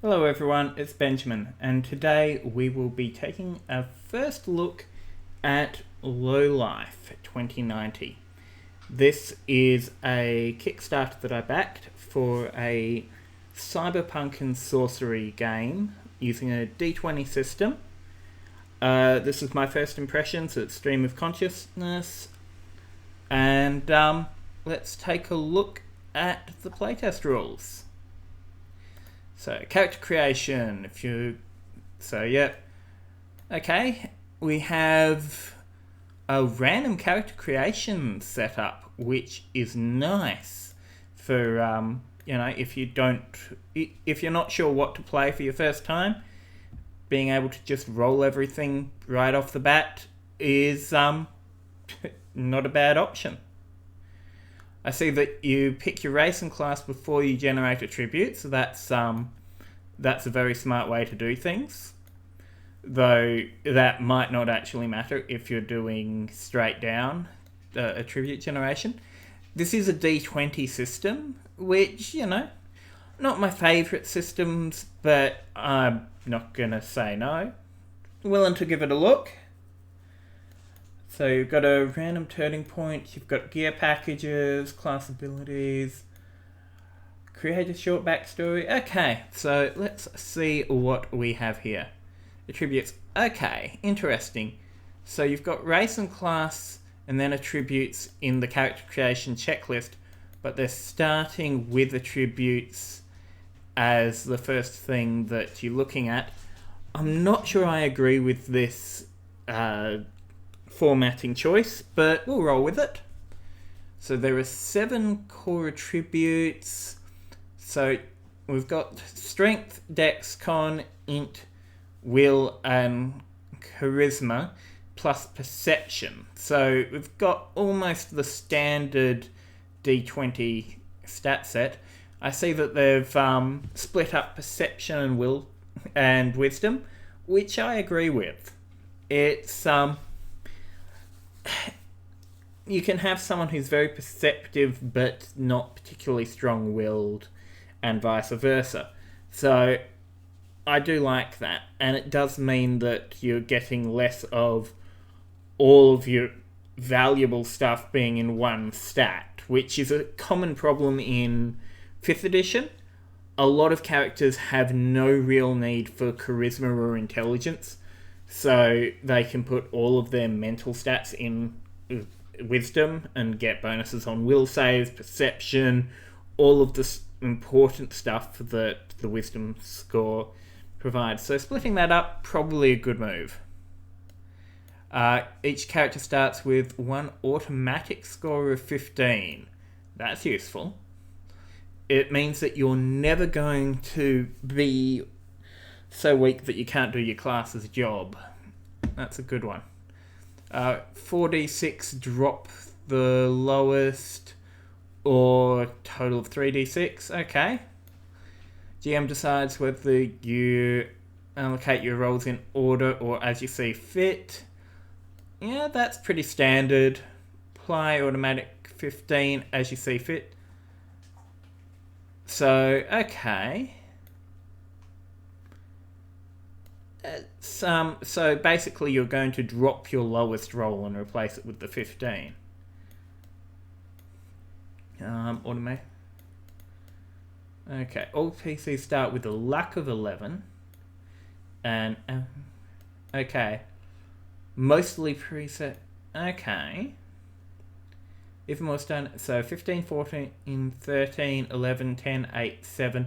Hello everyone, it's Benjamin, and today we will be taking a first look at Lowlife 2090. This is a Kickstarter that I backed for a Cyberpunk and Sorcery game using a D20 system. This is my first impressions at Stream of Consciousness, and let's take a look at the playtest rules. So, character creation, okay, we have a random character creation setup, which is nice for, if you're not sure what to play for your first time, being able to just roll everything right off the bat is, not a bad option. I see that you pick your race and class before you generate attributes, so that's a very smart way to do things. Though that might not actually matter if you're doing straight down attribute generation. This is a D20 system, which, not my favourite systems, but I'm not going to say no. Willing to give it a look. So you've got a random turning point, you've got gear packages, class abilities, create a short backstory. Okay, so let's see what we have here. Attributes. Okay, interesting. So you've got race and class and then attributes in the character creation checklist, but they're starting with attributes as the first thing that you're looking at. I'm not sure I agree with this formatting choice, but we'll roll with it. So there are 7 core attributes. So we've got strength, dex, con, int, will, and charisma, plus perception. So we've got almost the standard D20 stat set. I see that they've split up perception and will and wisdom, which I agree with. It's you can have someone who's very perceptive but not particularly strong-willed, and vice versa. So I do like that, and it does mean that you're getting less of all of your valuable stuff being in one stat, which is a common problem in 5th edition. A lot of characters have no real need for charisma or intelligence, so they can put all of their mental stats in wisdom and get bonuses on will saves, perception, all of the important stuff that the wisdom score provides. So splitting that up, probably a good move. Each character starts with 1 automatic score of 15. That's useful. It means that you're never going to be so weak that you can't do your class's job. That's a good one. 4d6 drop the lowest, or total of 3d6. Okay. GM decides whether you allocate your rolls in order or as you see fit. Yeah, that's pretty standard. Apply automatic 15 as you see fit. So, okay. So basically you're going to drop your lowest roll and replace it with the 15. Automate. Okay, all PCs start with a luck of 11. And, okay. Mostly preset. Okay. Even more standard. So 15, 14, 13, 11, 10, 8, 7.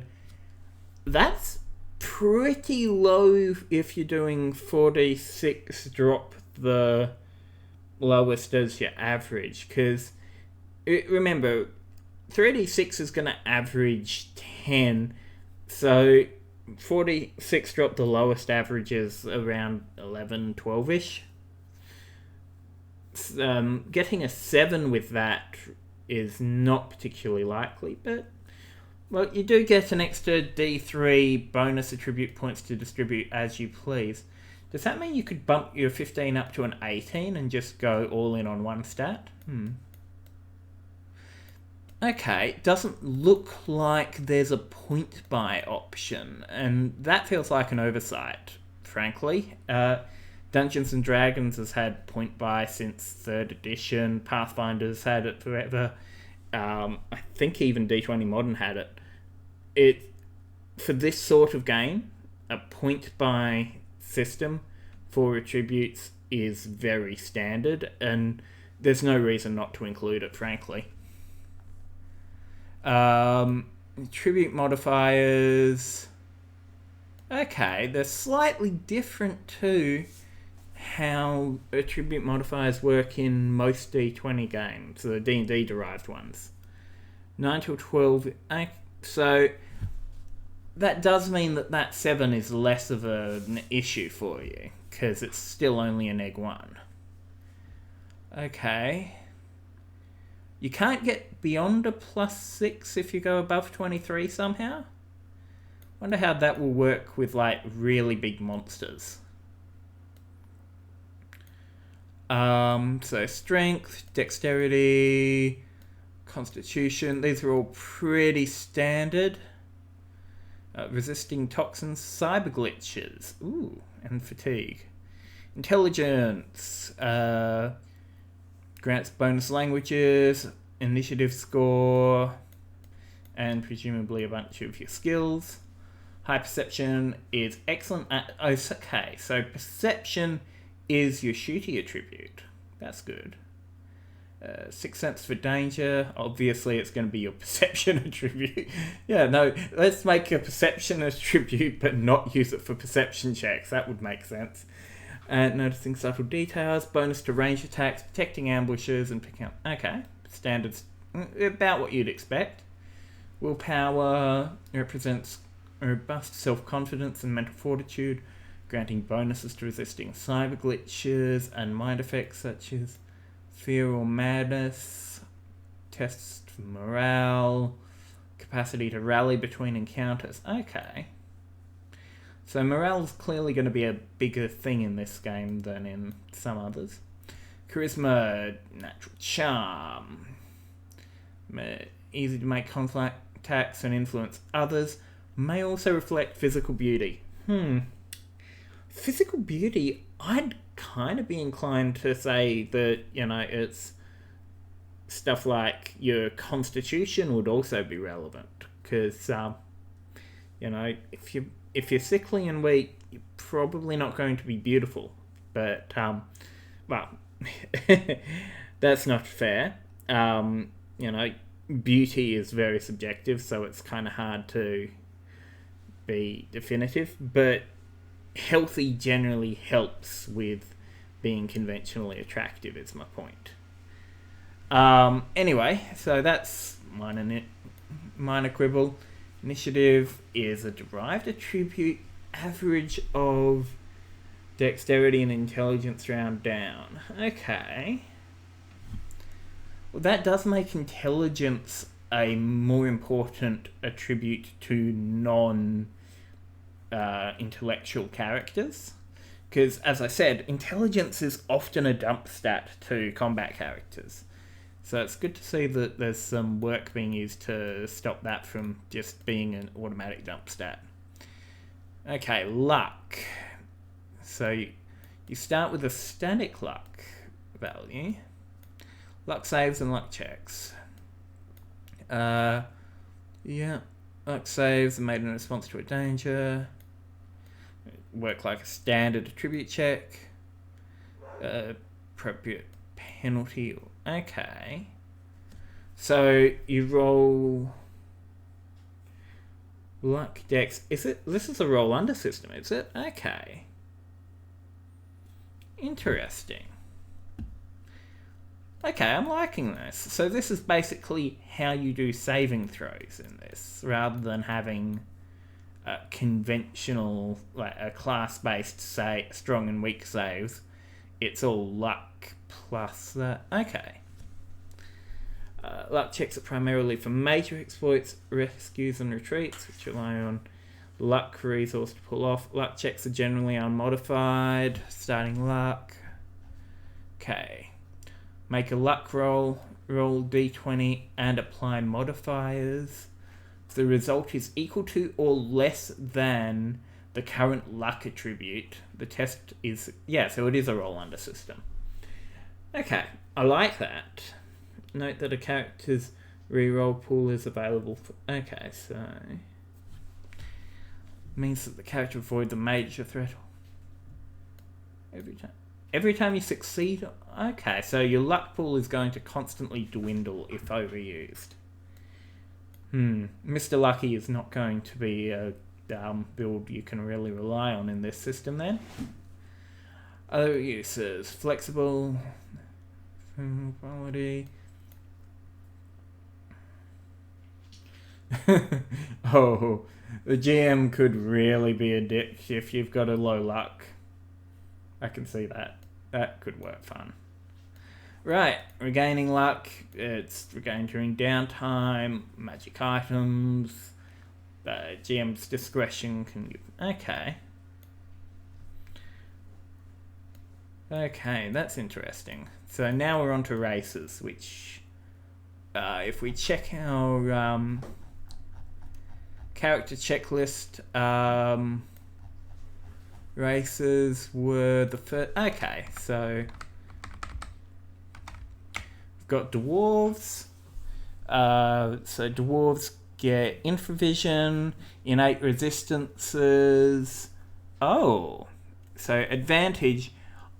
That's pretty low if you're doing 4d6 drop the lowest as your average, because remember 3d6 is going to average 10, so 4d6 drop the lowest averages around 11, 12ish. Getting a 7 with that is not particularly likely, but well, you do get an extra D3 bonus attribute points to distribute as you please. Does that mean you could bump your 15 up to an 18 and just go all in on one stat? Okay, doesn't look like there's a point buy option, and that feels like an oversight, frankly. Dungeons and Dragons has had point buy since 3rd edition, Pathfinder's had it forever, I think even D20 Modern had it. For this sort of game, a point buy system for attributes is very standard, and there's no reason not to include it, frankly. Attribute modifiers. Okay, they're slightly different to how attribute modifiers work in most D20 games, the D&D derived ones. 9 till 12. So that does mean that 7 is less of an issue for you, because it's still only a -1. Okay. You can't get beyond a +6 if you go above 23 somehow. Wonder how that will work with like really big monsters. So strength, dexterity, constitution, these are all pretty standard. Resisting toxins, cyber glitches, and fatigue. Intelligence, grants bonus languages, initiative score, and presumably a bunch of your skills. High perception is excellent at... Okay, so perception is your shooty attribute. That's good. Sixth sense for danger. Obviously, it's going to be your perception attribute. Yeah, no, let's make a perception attribute, but not use it for perception checks. That would make sense. Noticing subtle details, bonus to range attacks, protecting ambushes, and picking up... Okay, standards, about what you'd expect. Willpower represents robust self-confidence and mental fortitude, granting bonuses to resisting cyber glitches and mind effects such as fear or madness, tests for morale, capacity to rally between encounters. Okay. So morale's clearly going to be a bigger thing in this game than in some others. Charisma, natural charm. Easy to make contacts and influence others. May also reflect physical beauty. Physical beauty, I'd kind of be inclined to say that, it's stuff like your constitution would also be relevant. Because, if you're sickly and weak, you're probably not going to be beautiful. But, that's not fair. Beauty is very subjective, so it's kind of hard to be definitive. But healthy generally helps with being conventionally attractive, is my point. Anyway, so that's minor quibble. Initiative is a derived attribute, average of dexterity and intelligence round down. Okay. Well, that does make intelligence a more important attribute to non-intellectual characters. Because, as I said, intelligence is often a dump stat to combat characters. So it's good to see that there's some work being used to stop that from just being an automatic dump stat. Okay, luck. So you start with a static luck value. Luck saves and luck checks. Luck saves are made in response to a danger. Work like a standard attribute check. Appropriate penalty. Okay. So you roll luck dex. This is a roll under system, is it? Okay. Interesting. Okay, I'm liking this. So this is basically how you do saving throws in this, rather than having a conventional, like a class-based, say, strong and weak saves. It's all luck plus that. Okay. Luck checks are primarily for major exploits, rescues and retreats, which rely on luck resource to pull off. Luck checks are generally unmodified. Starting luck. Okay. Make a luck roll. roll d20 and apply modifiers. The result is equal to or less than the current luck attribute. The test is, so it is a roll under system. Okay, I like that. Note that a character's reroll pool is available for... Okay, so... means that the character avoids a major threat every time you succeed. Okay, so your luck pool is going to constantly dwindle if overused. Mr. Lucky is not going to be a build you can really rely on in this system then. Other uses: flexible quality. Oh, the GM could really be a dick if you've got a low luck. I can see that. That could work fun. Right, regaining luck. It's regained during downtime, magic items. GM's discretion can give... Okay, that's interesting. So now we're on to races, which... if we check our character checklist, races were the first... Okay, so... we've got Dwarves. So Dwarves get infravision, innate resistances. Oh, so advantage.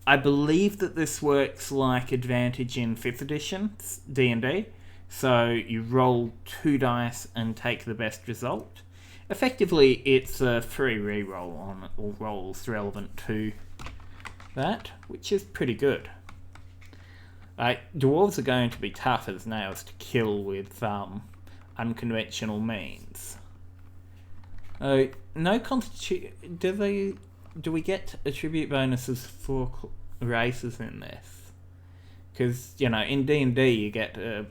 I believe that this works like advantage in 5th edition D&D. So you roll 2 dice and take the best result. Effectively, it's a free reroll on all rolls relevant to that, which is pretty good. Dwarves are going to be tough as nails to kill with unconventional means. No constitution. Do we get attribute bonuses for races in this? Because in D&D you get a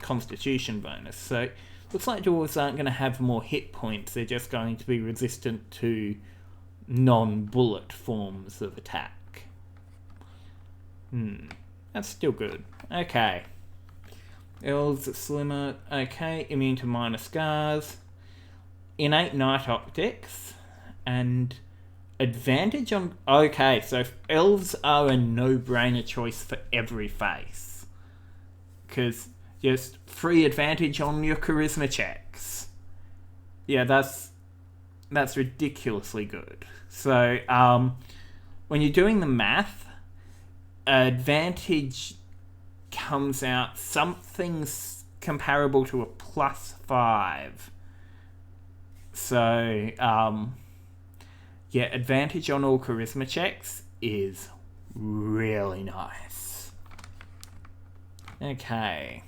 constitution bonus. So looks like dwarves aren't going to have more hit points. They're just going to be resistant to non-bullet forms of attack. That's still good. Okay. Elves are slimmer. Okay. Immune to minor scars. Innate night optics. And advantage on... Okay, so elves are a no-brainer choice for every face. Because just free advantage on your charisma checks. Yeah, that's ridiculously good. So, when you're doing the math, advantage comes out something comparable to a +5. So, advantage on all charisma checks is really nice. Okay.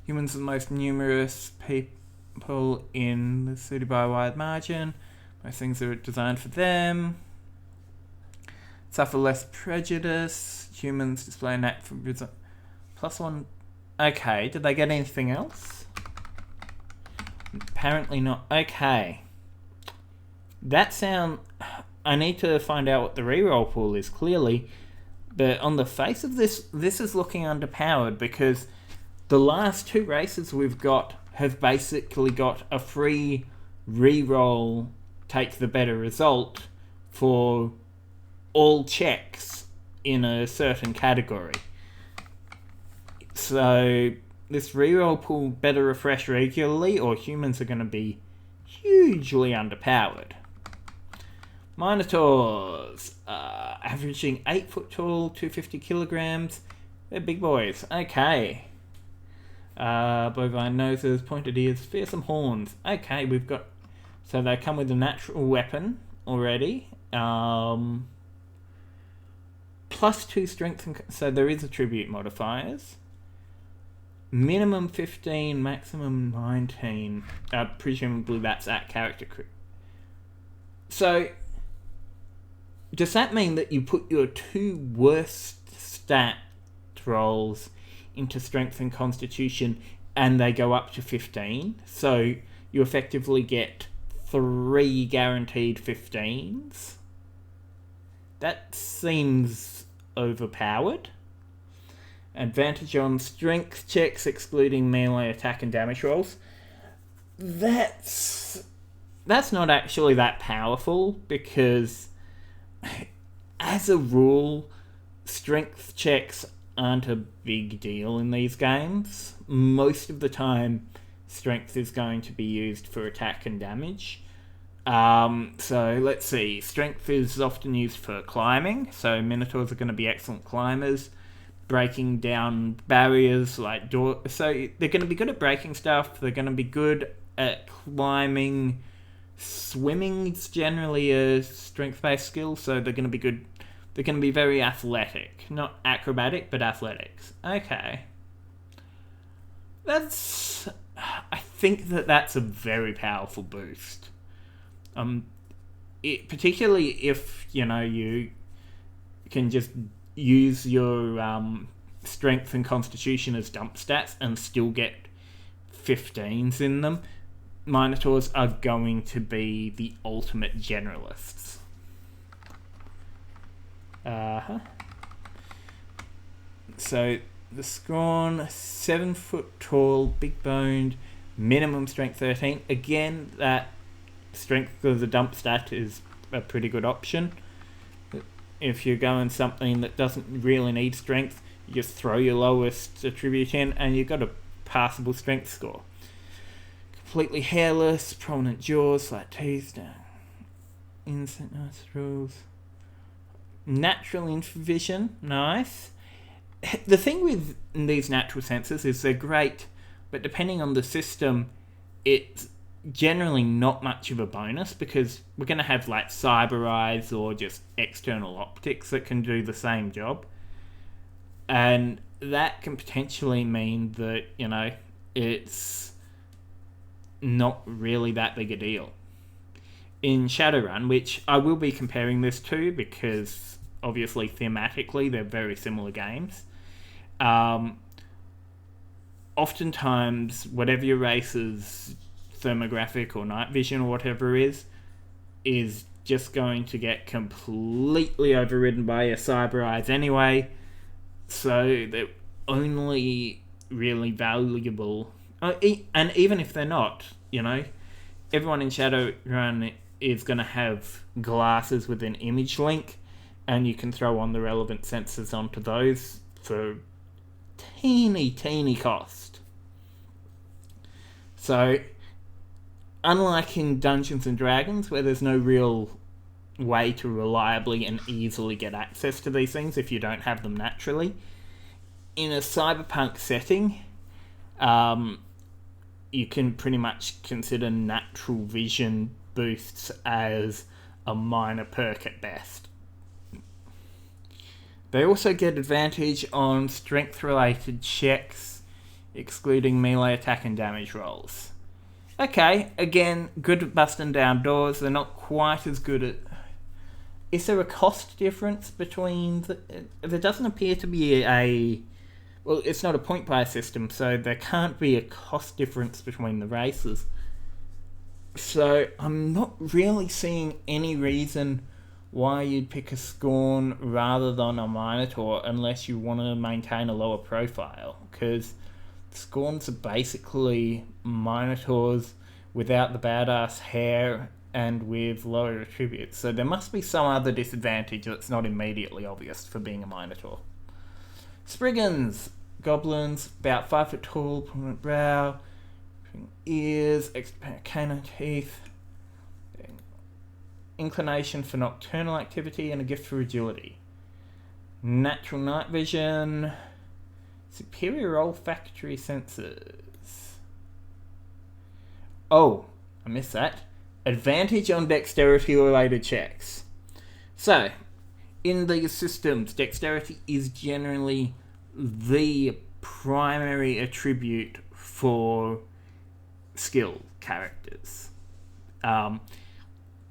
Humans are the most numerous people in the city by a wide margin. Most things are designed for them. Suffer less prejudice. Humans display a knack for +1. Okay, did they get anything else? Apparently not. Okay. I need to find out what the reroll pool is, clearly. But on the face of this is looking underpowered because the last 2 races we've got have basically got a free reroll, take the better result for all checks in a certain category. So this reroll pool better refresh regularly or humans are going to be hugely underpowered. Minotaurs, averaging 8 foot tall, 250 kilograms. They're big boys. Okay. Bovine noses, pointed ears, fearsome horns. Okay, we've got... So they come with a natural weapon already. +2 strength and... So there is attribute modifiers. Minimum 15, maximum 19. Presumably that's at character crit. So... does that mean that you put your 2 worst stat rolls into strength and constitution and they go up to 15? So you effectively get 3 guaranteed 15s? That seems overpowered. Advantage on strength checks, excluding melee attack and damage rolls. That's not actually that powerful, because as a rule, strength checks aren't a big deal in these games. Most of the time, strength is going to be used for attack and damage. So let's see. Strength is often used for climbing, so Minotaurs are going to be excellent climbers. Breaking down barriers like doors. So they're going to be good at breaking stuff. They're going to be good at climbing. Swimming is generally a strength-based skill, so they're going to be good. They're going to be very athletic. Not acrobatic, but athletics. Okay. I think that's a very powerful boost. Particularly if, you can just use your strength and constitution as dump stats and still get 15s in them. Minotaurs are going to be the ultimate generalists. So the Scrawn, 7 foot tall, big boned, minimum strength 13. Again, that strength as a dump stat is a pretty good option. If you're going something that doesn't really need strength, you just throw your lowest attribute in and you've got a passable strength score. Completely hairless, prominent jaws, flat teeth, innocent nostrils. Natural vision, nice. The thing with these natural senses is they're great, but depending on the system, it's generally not much of a bonus, because we're going to have like cyber eyes or just external optics that can do the same job. And that can potentially mean that, it's not really that big a deal. In Shadowrun, which I will be comparing this to because obviously thematically they're very similar games, oftentimes whatever your race's thermographic or night vision or whatever is just going to get completely overridden by your cyber eyes anyway, so they're only really valuable. And even if they're not, everyone in Shadowrun is going to have glasses with an image link, and you can throw on the relevant sensors onto those for teeny cost. So, unlike in Dungeons and Dragons, where there's no real way to reliably and easily get access to these things if you don't have them naturally, in a cyberpunk setting, you can pretty much consider natural vision boosts as a minor perk at best. They also get advantage on strength-related checks, excluding melee attack and damage rolls. Okay, again, good at busting down doors. They're not quite as good at... Is there a cost difference between... There doesn't appear to be a... Well, it's not a point-buy system, so there can't be a cost difference between the races. So I'm not really seeing any reason why you'd pick a Scorn rather than a Minotaur unless you want to maintain a lower profile, because Scorns are basically Minotaurs without the badass hair and with lower attributes, so there must be some other disadvantage that's not immediately obvious for being a Minotaur. Spriggans, goblins, about 5 foot tall, prominent brow, ears, canine teeth, inclination for nocturnal activity, and a gift for agility. Natural night vision, superior olfactory senses. Oh, I missed that. Advantage on dexterity related checks. So, in these systems, dexterity is generally the primary attribute for skill characters.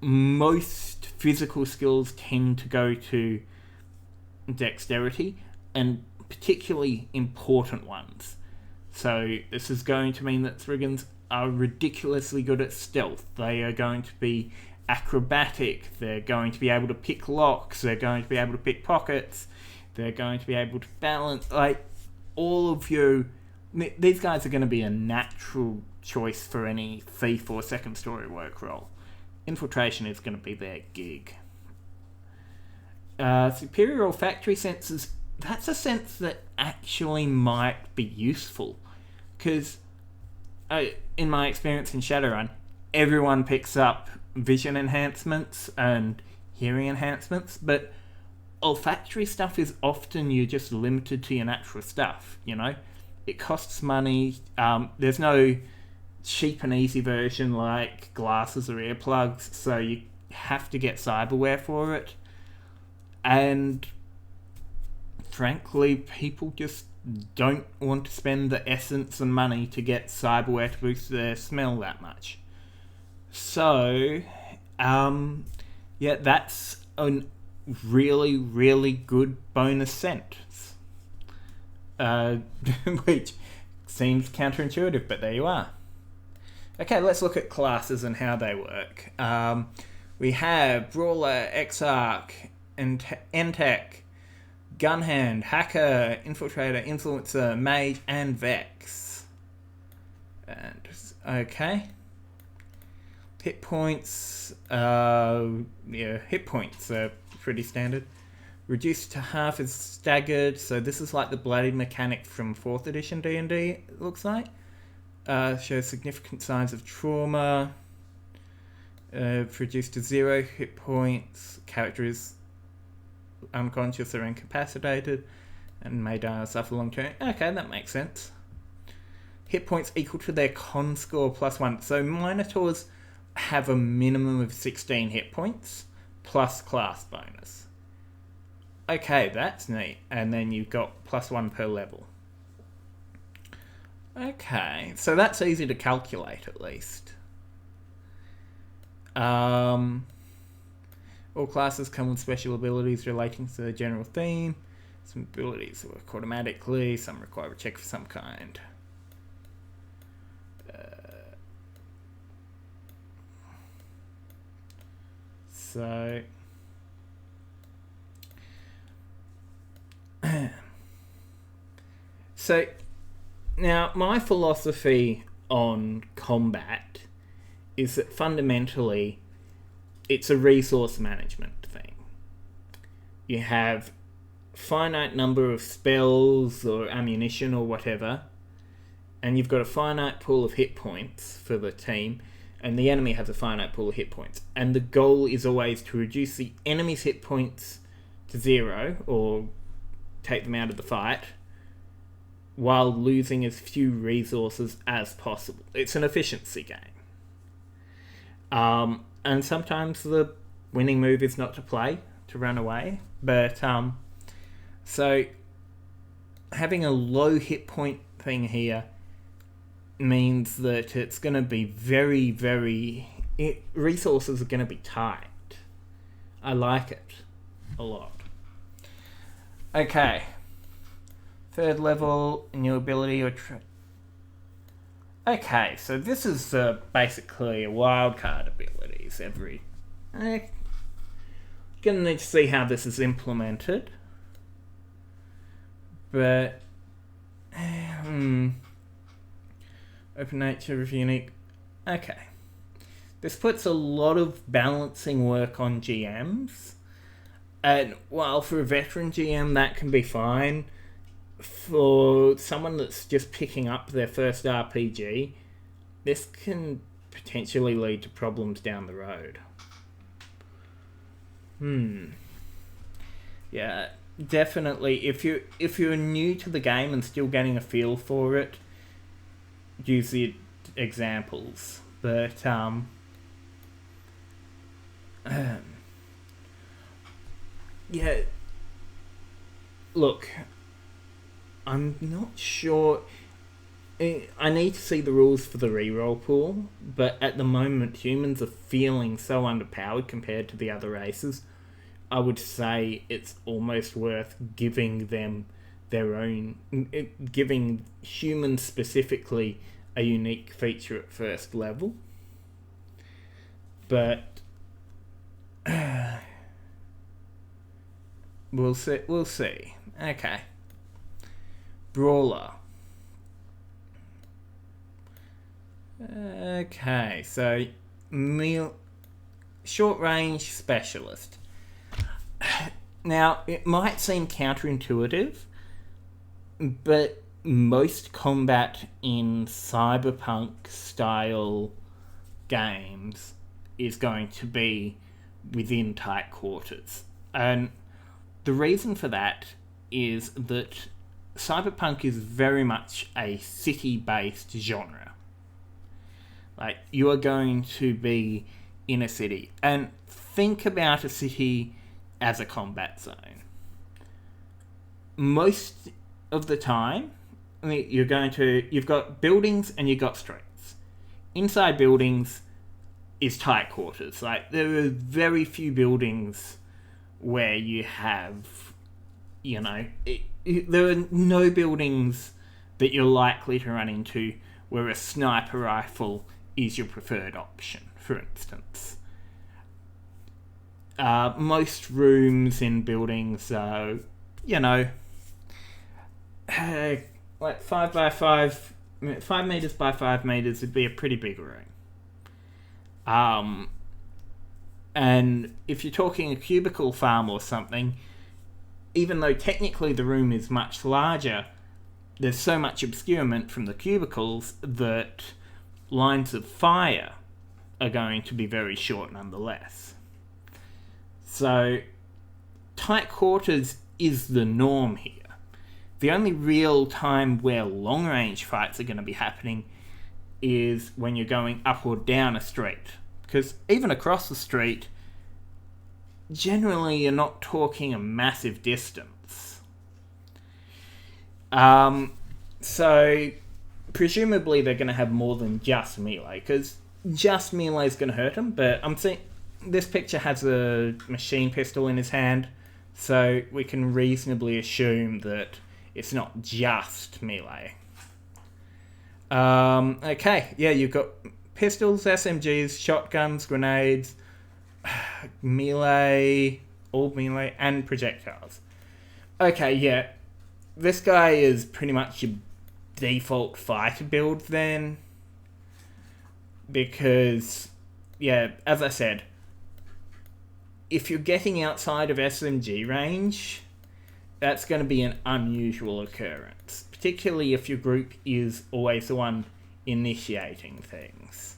Most physical skills tend to go to dexterity, and particularly important ones. So this is going to mean that Spriggans are ridiculously good at stealth. They are going to be acrobatic. They're going to be able to pick locks. They're going to be able to pick pockets. They're going to be able to balance. all of you, these guys are going to be a natural choice for any thief or second story work role. Infiltration is going to be their gig. Superior olfactory senses, that's a sense that actually might be useful. Because in my experience in Shadowrun, everyone picks up vision enhancements and hearing enhancements, but olfactory stuff is often you're just limited to your natural stuff, you know? It costs money. There's no cheap and easy version like glasses or earplugs, so you have to get cyberware for it. And frankly, people just don't want to spend the essence and money to get cyberware to boost their smell that much. So, yeah, that's a really, really good bonus sentence. Which seems counterintuitive, but there you are. Okay, let's look at classes and how they work. We have Brawler, Exarch, Entech, Gunhand, Hacker, Infiltrator, Influencer, Mage, and Vex. And okay. Hit points, hit points are pretty standard. Reduced to half is staggered, so this is like the bloodied mechanic from 4th edition D&D, it looks like. Shows significant signs of trauma. Reduced to 0 hit points. Character is unconscious or incapacitated and may die or suffer long term. Okay, that makes sense. Hit points equal to their con score +1. So Minotaurs have a minimum of 16 hit points plus class bonus. Okay, that's neat. And then you've got +1 per level. Okay, so that's easy to calculate at least. All classes come with special abilities relating to the general theme. Some abilities work automatically, some require a check of some kind. So now my philosophy on combat is that fundamentally it's a resource management thing. You have finite number of spells or ammunition or whatever, and you've got a finite pool of hit points for the team, and the enemy has a finite pool of hit points. And the goal is always to reduce the enemy's hit points to 0 or take them out of the fight while losing as few resources as possible. It's an efficiency game. And sometimes the winning move is not to play, to run away. But, so having a low hit point thing here means that it's going to be resources are going to be tight. I like it a lot. Okay. 3rd level, new ability or okay, so this is basically a wildcard abilities. Gonna need to see how this is implemented. But open nature of unique. Okay. This puts a lot of balancing work on GMs. And while for a veteran GM that can be fine, for someone that's just picking up their first RPG, this can potentially lead to problems down the road. Yeah, definitely. If you're new to the game and still getting a feel for it, use the examples. But yeah, look, I'm not sure. I need to see the rules for the reroll pool, but at the moment humans are feeling so underpowered compared to the other races. I would say it's almost worth giving them their own, giving humans specifically a unique feature at 1st level. But we'll see. Okay. Brawler. Okay, so short range specialist. Now, it might seem counterintuitive, but most combat in cyberpunk style games is going to be within tight quarters. And the reason for that is that cyberpunk is very much a city-based genre. Like, you are going to be in a city. And think about a city as a combat zone. Most of the time, you've got buildings and you've got streets. Inside buildings is tight quarters. Like, there are very few buildings where you have, there are no buildings that you're likely to run into where a sniper rifle is your preferred option, for instance. Most rooms in buildings are, like 5 by 5 meters by 5 meters would be a pretty big room. And if you're talking a cubicle farm or something, even though technically the room is much larger, there's so much obscurement from the cubicles that lines of fire are going to be very short nonetheless. So, tight quarters is the norm here. The only real time where long-range fights are going to be happening is when you're going up or down a street. Because even across the street, generally you're not talking a massive distance. So, presumably they're going to have more than just melee, because just melee is going to hurt them, but I'm seeing this picture has a machine pistol in his hand, so we can reasonably assume that it's not just melee. Okay, yeah, you've got pistols, SMGs, shotguns, grenades, melee, all melee, and projectiles. Okay, yeah, this guy is pretty much your default fighter build then, because, yeah, as I said, if you're getting outside of SMG range, that's going to be an unusual occurrence, particularly if your group is always the one initiating things.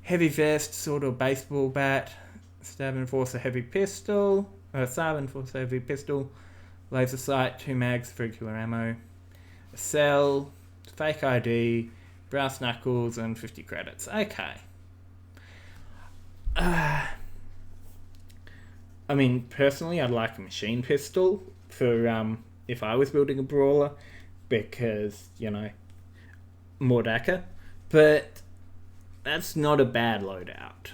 Heavy vest, sword or baseball bat, stab enforcer heavy pistol, laser sight, 2 mags, regular ammo, a cell, fake ID, brass knuckles, and 50 credits. Okay. I mean, personally, I'd like a machine pistol for if I was building a brawler, because, more DACA, but that's not a bad loadout.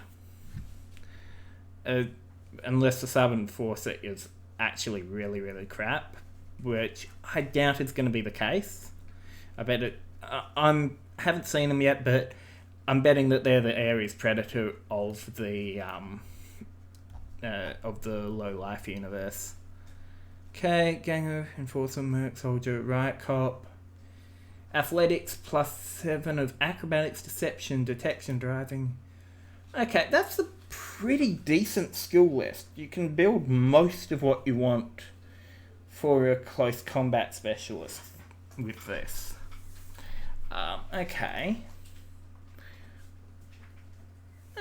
Unless the sub enforcer is actually really, really crap, which I doubt is going to be the case. I bet it. Haven't seen them yet, but I'm betting that they're the Ares Predator of the Lowlife universe. Okay, Ganger, Enforcer, Merc, Soldier, Riot Cop. Athletics +7 of Acrobatics, Deception, Detection, Driving. Okay, that's a pretty decent skill list. You can build most of what you want for a close combat specialist with this. Okay.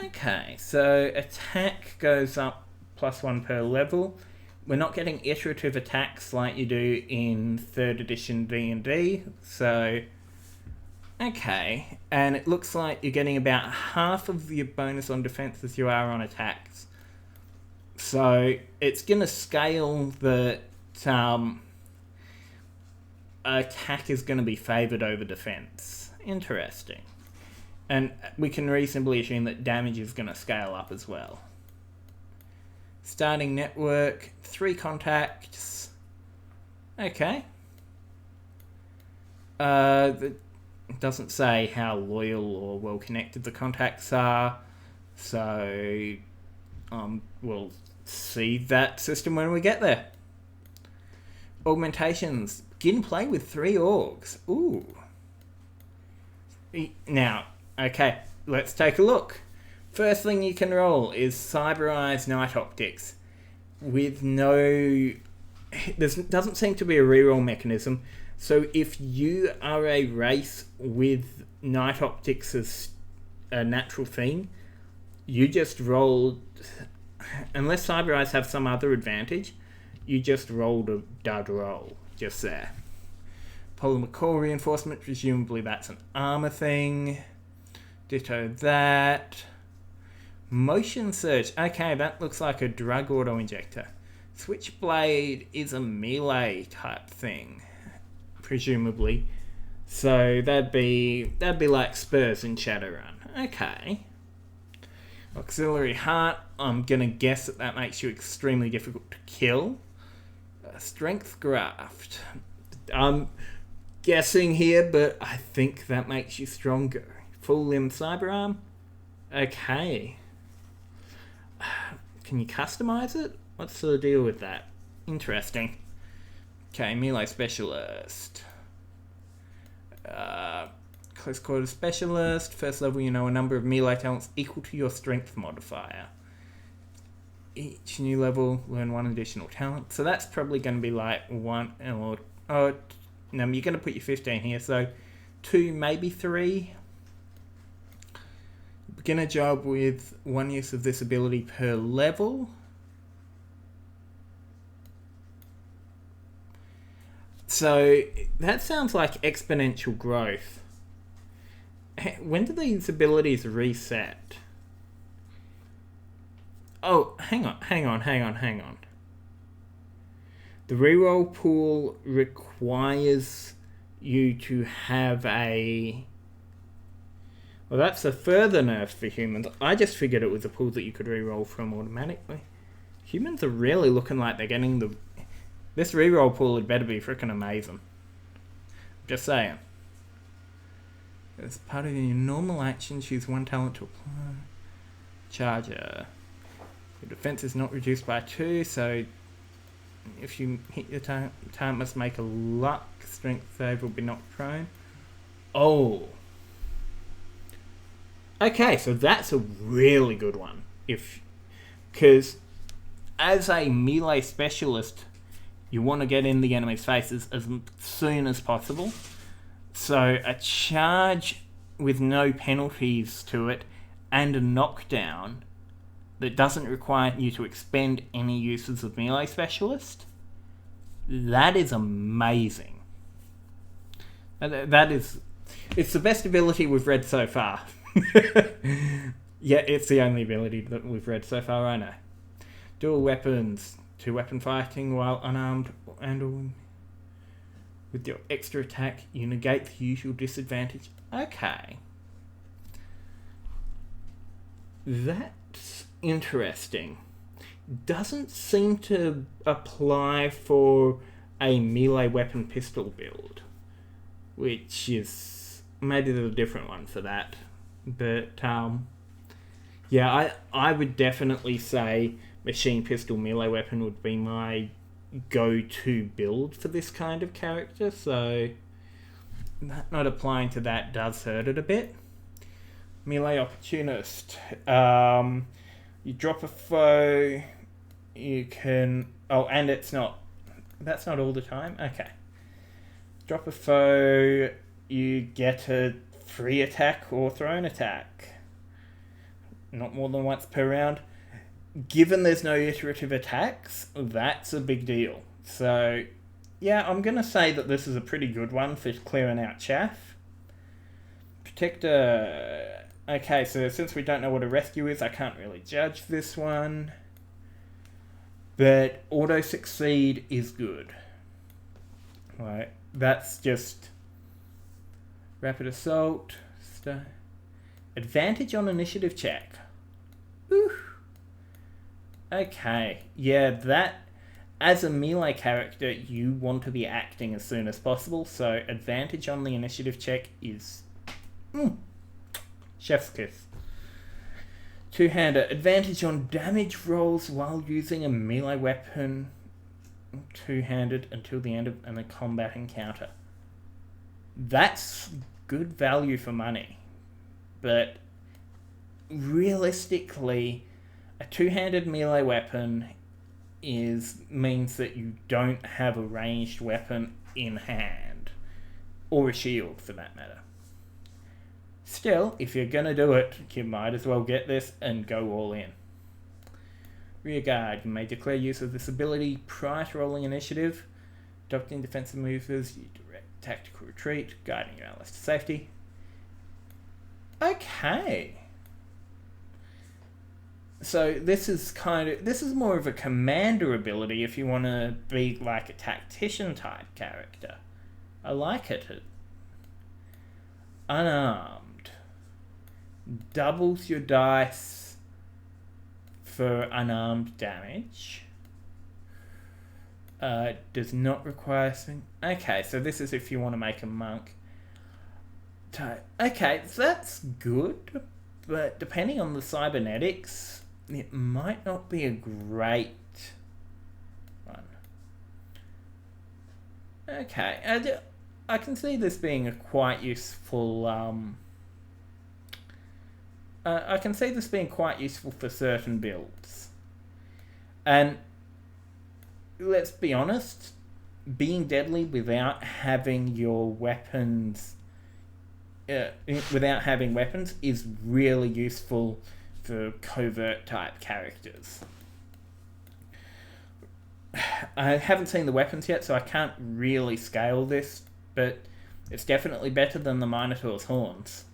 Okay, so attack goes up +1 per level. We're not getting iterative attacks like you do in 3rd edition D&D, so... Okay, and it looks like you're getting about half of your bonus on defense as you are on attacks. So, it's going to scale that attack is going to be favoured over defense. Interesting. And we can reasonably assume that damage is going to scale up as well. Starting network, 3 contacts. Okay. It doesn't say how loyal or well connected the contacts are, so we'll see that system when we get there. Augmentations, begin play with 3 orcs. Ooh. Now, okay, let's take a look. First thing you can roll is Cyber Eyes Night Optics. With no... There doesn't seem to be a reroll mechanism. So if you are a race with Night Optics as a natural theme, you just rolled... Unless Cyber Eyes have some other advantage, you just rolled a dud roll. Just there. Polar McCall Reinforcement, presumably that's an armor thing. Ditto that. Motion Surge. Okay, that looks like a drug auto-injector. Switchblade is a melee type thing, presumably. So that'd be like Spurs in Shadowrun. Okay. Auxiliary Heart. I'm gonna guess that makes you extremely difficult to kill. Strength Graft. I'm guessing here, but I think that makes you stronger. Full Limb Cyberarm. Okay. Can you customize it? What's the deal with that? Interesting. Okay, Milo Specialist. Close Quarter Specialist. First level, you know a number of melee talents equal to your strength modifier. Each new level, learn 1 additional talent. So that's probably going to be like 1 or... Oh, no, you're going to put your 15 here, so 2, maybe 3. Beginner job with 1 use of this ability per level. So that sounds like exponential growth. When do these abilities reset? Oh, hang on. The reroll pool requires you to have a... Well, that's a further nerf for humans. I just figured it was a pool that you could reroll from automatically. Humans are really looking like they're getting the... This reroll pool had better be freaking amazing. Just saying. As part of your normal action, choose 1 talent to apply. Charger. Your defense is not reduced by 2, so if you hit your target must make a luck strength save or be knocked prone. Oh. Okay, so that's a really good one. Because as a melee specialist, you want to get in the enemy's faces as soon as possible. So a charge with no penalties to it and a knockdown that doesn't require you to expend any uses of Melee Specialist, that is amazing. It's the best ability we've read so far. Yeah, it's the only ability that we've read so far, I know. Dual weapons, 2 weapon fighting while unarmed and with your extra attack, you negate the usual disadvantage. Okay. That's interesting. Doesn't seem to apply for a melee weapon pistol build, which is maybe there's a different one for that. But yeah, I would definitely say machine pistol melee weapon would be my go-to build for this kind of character, so not applying to that does hurt it a bit. Melee Opportunist. You drop a foe, you can... Oh, and it's not... That's not all the time? Okay. Drop a foe, you get a free attack or thrown attack. Not more than once per round. Given there's no iterative attacks, that's a big deal. So, yeah, I'm going to say that this is a pretty good one for clearing out chaff. Protector... Okay, so since we don't know what a rescue is, I can't really judge this one. But auto-succeed is good. Right, that's just... Rapid assault. Advantage on initiative check. Ooh. Okay, yeah, that... As a melee character, you want to be acting as soon as possible, so advantage on the initiative check is... Chef's kiss. Two-hander. Advantage on damage rolls while using a melee weapon two-handed until the end of a combat encounter. That's good value for money. But realistically, a two-handed melee weapon means that you don't have a ranged weapon in hand. Or a shield, for that matter. Still, if you're going to do it, you might as well get this and go all in. Rearguard. You may declare use of this ability prior to rolling initiative. Adopting defensive maneuvers, you direct tactical retreat, guiding your allies to safety. Okay. So this is more of a commander ability if you want to be like a tactician type character. I like it. Unarmed. Doubles your dice for unarmed damage. Does not require... Okay, so this is if you want to make a monk type. Okay, so that's good, but depending on the cybernetics, it might not be a great one. Okay, I can see this being a quite useful... I can see this being quite useful for certain builds. And let's be honest, being deadly without having your weapons... without having weapons is really useful for covert type characters. I haven't seen the weapons yet, so I can't really scale this, but it's definitely better than the Minotaur's horns.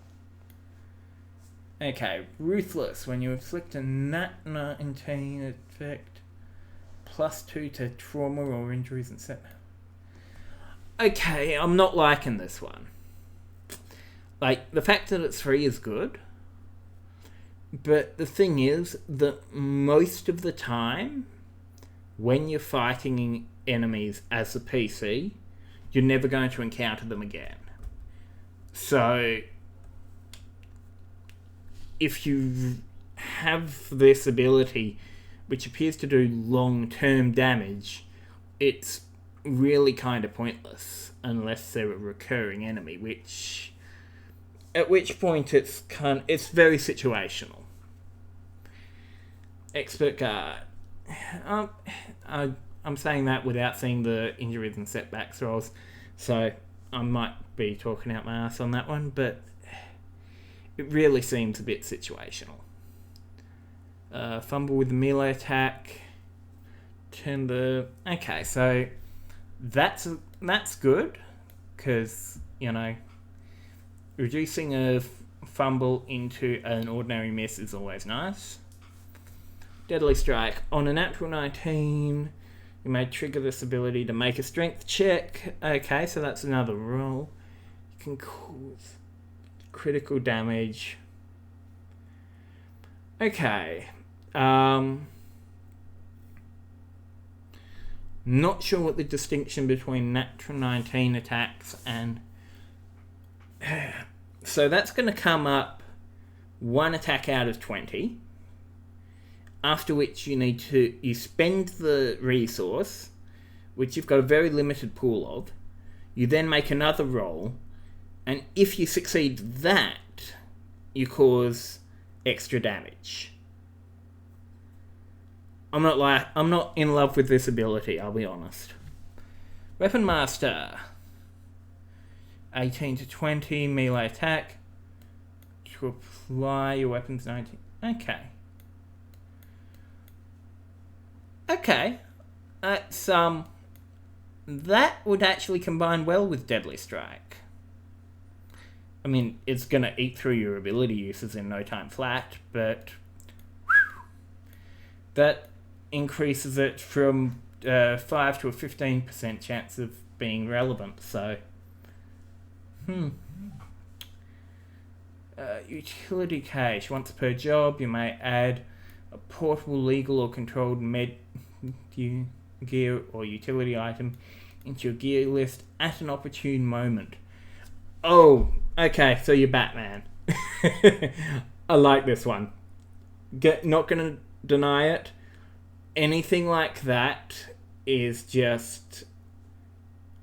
Okay, Ruthless. When you inflict a nat 19 effect, +2 to trauma or injuries and set. Okay, I'm not liking this one. Like, the fact that it's free is good, but the thing is that most of the time, when you're fighting enemies as a PC, you're never going to encounter them again. So, if you have this ability, which appears to do long-term damage, it's really kind of pointless, unless they're a recurring enemy, which... At which point it's very situational. Expert Guard. I'm saying that without seeing the injuries and setbacks rolls, so I might be talking out my ass on that one, but it really seems a bit situational. Fumble with the melee attack. Okay, so that's good, because, you know, reducing a fumble into an ordinary miss is always nice. Deadly Strike. On a natural 19, you may trigger this ability to make a strength check. Okay, so that's another roll. You can cause critical damage. Okay. Not sure what the distinction between natural 19 attacks and... So that's going to come up 1 attack out of 20. After which you spend the resource, which you've got a very limited pool of. You then make another roll, and if you succeed that, you cause extra damage. I'm not in love with this ability, I'll be honest. Weapon Master. 18 to 20 melee attack. To apply your weapons 19. Okay. That's that would actually combine well with Deadly Strike. I mean, it's gonna eat through your ability uses in no time flat, but that increases it from 5 to a 15% chance of being relevant, so utility cache. Once per job, you may add a portable, legal or controlled med gear or utility item into your gear list at an opportune moment. Oh, okay, so you're Batman. I like this one. Not gonna deny it. Anything like that is just...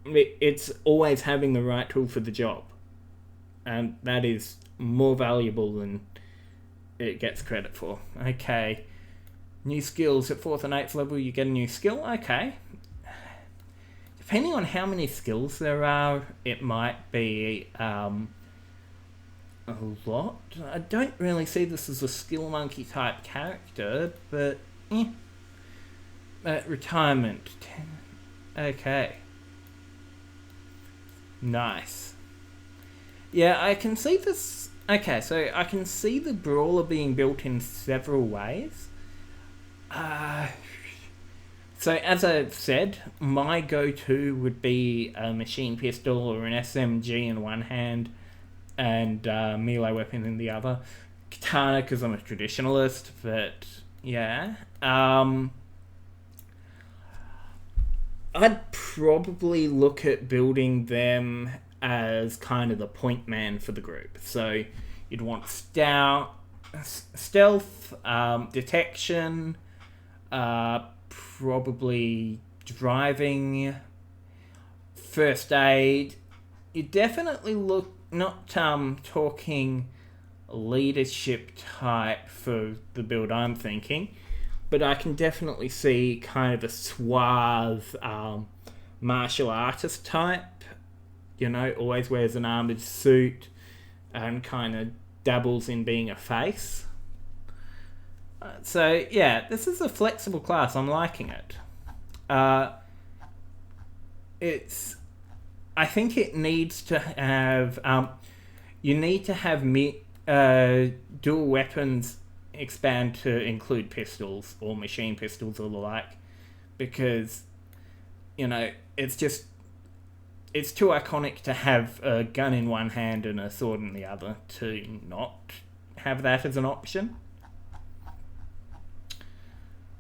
It's always having the right tool for the job. And that is more valuable than it gets credit for. Okay. New skills. At 4th and 8th level, you get a new skill. Okay. Depending on how many skills there are, it might be a lot. I don't really see this as a skill monkey type character, but retirement. Okay. Nice. Yeah, I can see this. Okay, so I can see the Brawler being built in several ways. So as I've said, my go-to would be a machine pistol or an SMG in one hand and melee weapon in the other. Katana, because I'm a traditionalist, but yeah. I'd probably look at building them as kind of the point man for the group. So you'd want stealth, detection, probably driving, first aid. You definitely look, not talking leadership type for the build I'm thinking, but I can definitely see kind of a suave martial artist type, you know, always wears an armoured suit and kind of dabbles in being a face. So, yeah, this is a flexible class. I'm liking it. I think it needs to have... you need to have dual weapons expand to include pistols or machine pistols or the like, because, you know, it's too iconic to have a gun in one hand and a sword in the other to not have that as an option.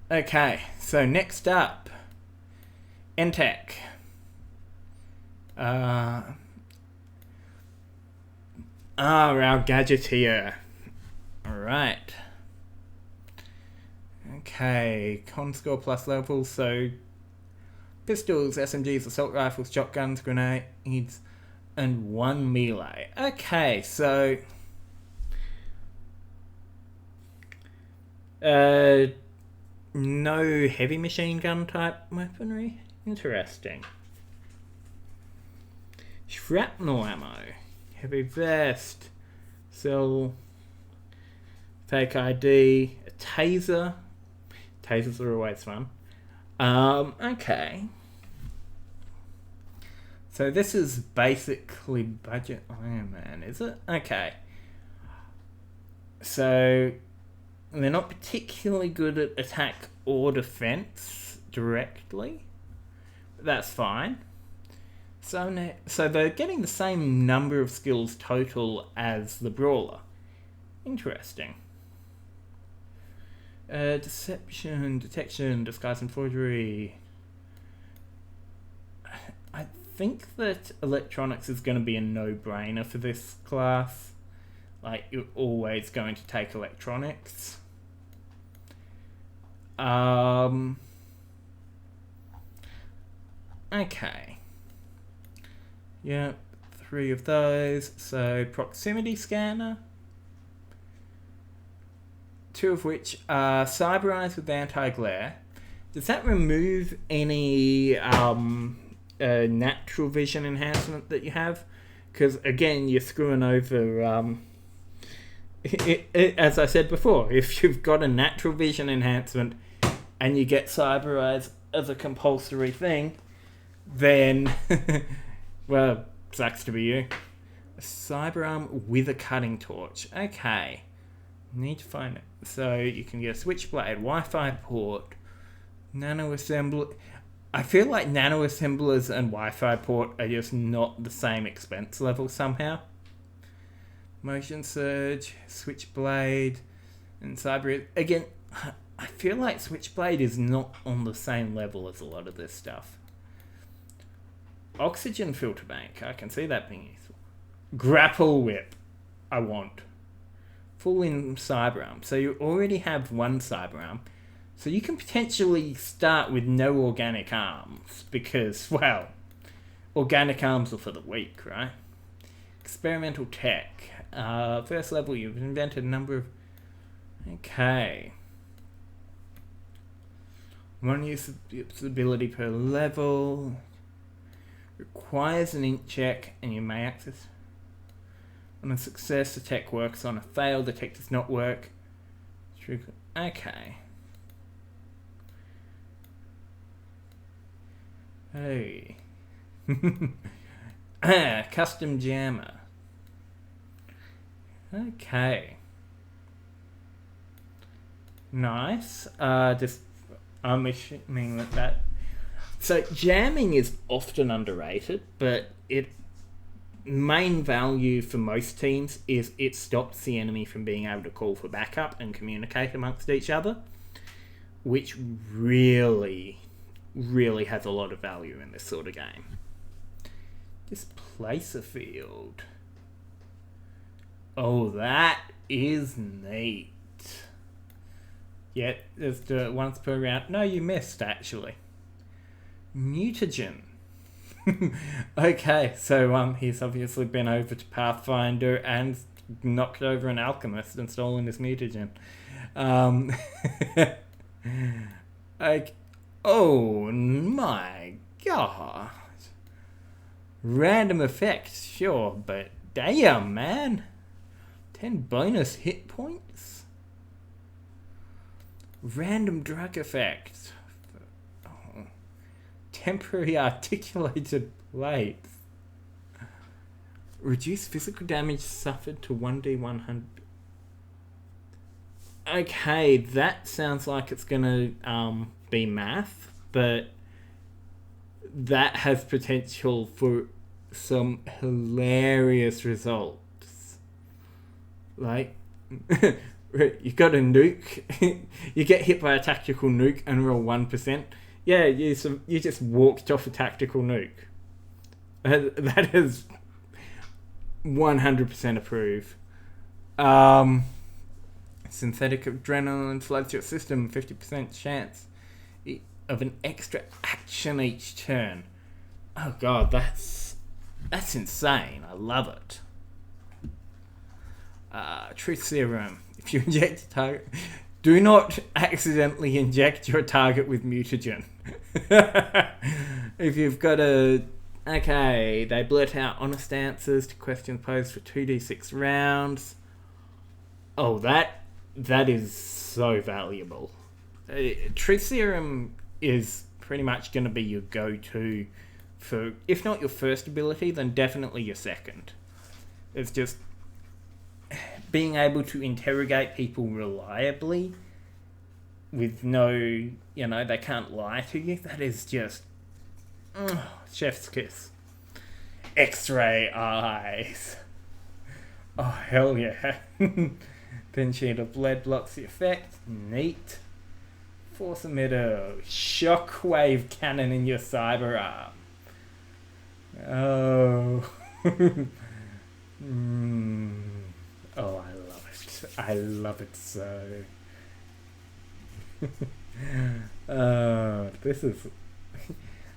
Okay, so next up, Entech. Our Gadgeteer. Alright. Okay, con score plus level, so pistols, SMGs, assault rifles, shotguns, grenades, and 1 melee. Okay, so no heavy machine gun type weaponry. Interesting. Shrapnel ammo, heavy vest, cell, fake ID, a taser. Tasers are always fun. Okay. So this is basically budget Iron Man, is it? Okay. So they're not particularly good at attack or defense directly. That's fine. So they're getting the same number of skills total as the Brawler. Interesting. Deception, detection, disguise and forgery. I think that electronics is going to be a no-brainer for this class. Like, you're always going to take electronics. Okay. Yep, 3 of those. So, proximity scanner. 2 of which are Cyber Eyes with anti-glare. Does that remove any natural vision enhancement that you have? Because, again, you're screwing over... as I said before, if you've got a natural vision enhancement and you get Cyber Eyes as a compulsory thing, then... well, sucks to be you. A Cyberarm with a cutting torch. Okay. Need to find it. So you can get a switchblade, Wi-Fi port, nano assembly. I feel like nano assemblers and Wi-Fi port are just not the same expense level somehow. Motion surge, switchblade, and cyber. Again, I feel like switchblade is not on the same level as a lot of this stuff. Oxygen filter bank. I can see that being useful. Grapple whip. I want. Full in Cyberarm. So you already have 1 Cyberarm. So you can potentially start with no organic arms because, well, organic arms are for the weak, right? Experimental tech. First level, you've invented a number of... Okay. One usability per level. Requires an int check, and you may access. On a success, the tech works. On a fail, the tech does not work. Okay. Hey. Custom jammer. Okay. Nice. Just I'm assuming that. So jamming is often underrated, but it main value for most teams is it stops the enemy from being able to call for backup and communicate amongst each other, which really has a lot of value in this sort of game. Just place a field. Oh, that is neat. Yet, just once per round. No, you missed, actually. Mutagen. Okay, so he's obviously been over to Pathfinder and knocked over an alchemist and stolen his mutagen. Oh my god. Random effects, sure, but damn, man. 10 bonus hit points? Random drug effect. Oh. Temporary articulated blades. Reduce physical damage suffered to 1d100. Okay, that sounds like it's gonna be math, but that has potential for some hilarious results. Like, you got a nuke, you get hit by a tactical nuke and roll 1%. Yeah, you just walked off a tactical nuke. That is 100% approve. Synthetic adrenaline floods your system, 50% chance of an extra action each turn. Oh god, that's insane. I love it. Truth Serum. If you inject a target, do not accidentally inject your target with mutagen. If you've got okay, they blurt out honest answers to questions posed for 2d6 rounds. Oh, that is so valuable. Truth Serum is pretty much going to be your go-to for, if not your first ability, then definitely your second. It's just being able to interrogate people reliably with no, they can't lie to you. That is just chef's kiss. X-ray eyes. Oh, hell yeah. Thin sheet of lead blocks the effect. Neat. Force emitter. Shockwave cannon in your cyber arm. Oh. Oh, I love it. I love it so. This is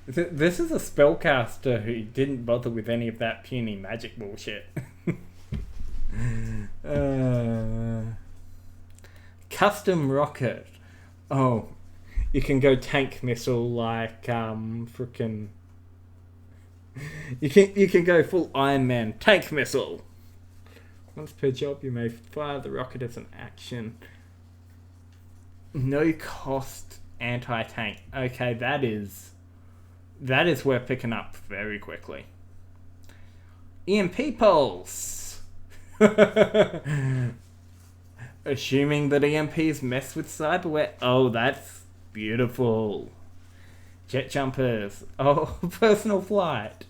a spellcaster who didn't bother with any of that puny magic bullshit. Custom rocket. Oh, you can go tank missile like frickin'. You can go full Iron Man tank missile. Once per job, you may fire the rocket as an action. No cost anti-tank. Okay, that is worth picking up very quickly. EMP pulse. Assuming that EMPs mess with cyberware. Oh, that's beautiful. Jet jumpers. Oh, personal flight.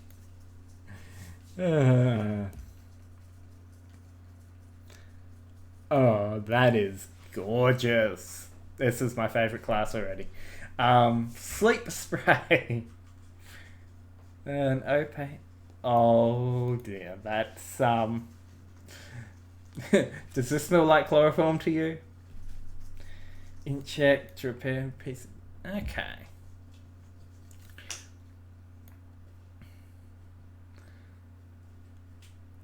Oh, that is gorgeous. This is my favorite class already. Sleep spray. An opaque. Oh dear, that's Does this smell like chloroform to you? Inject, repair, piece. Okay.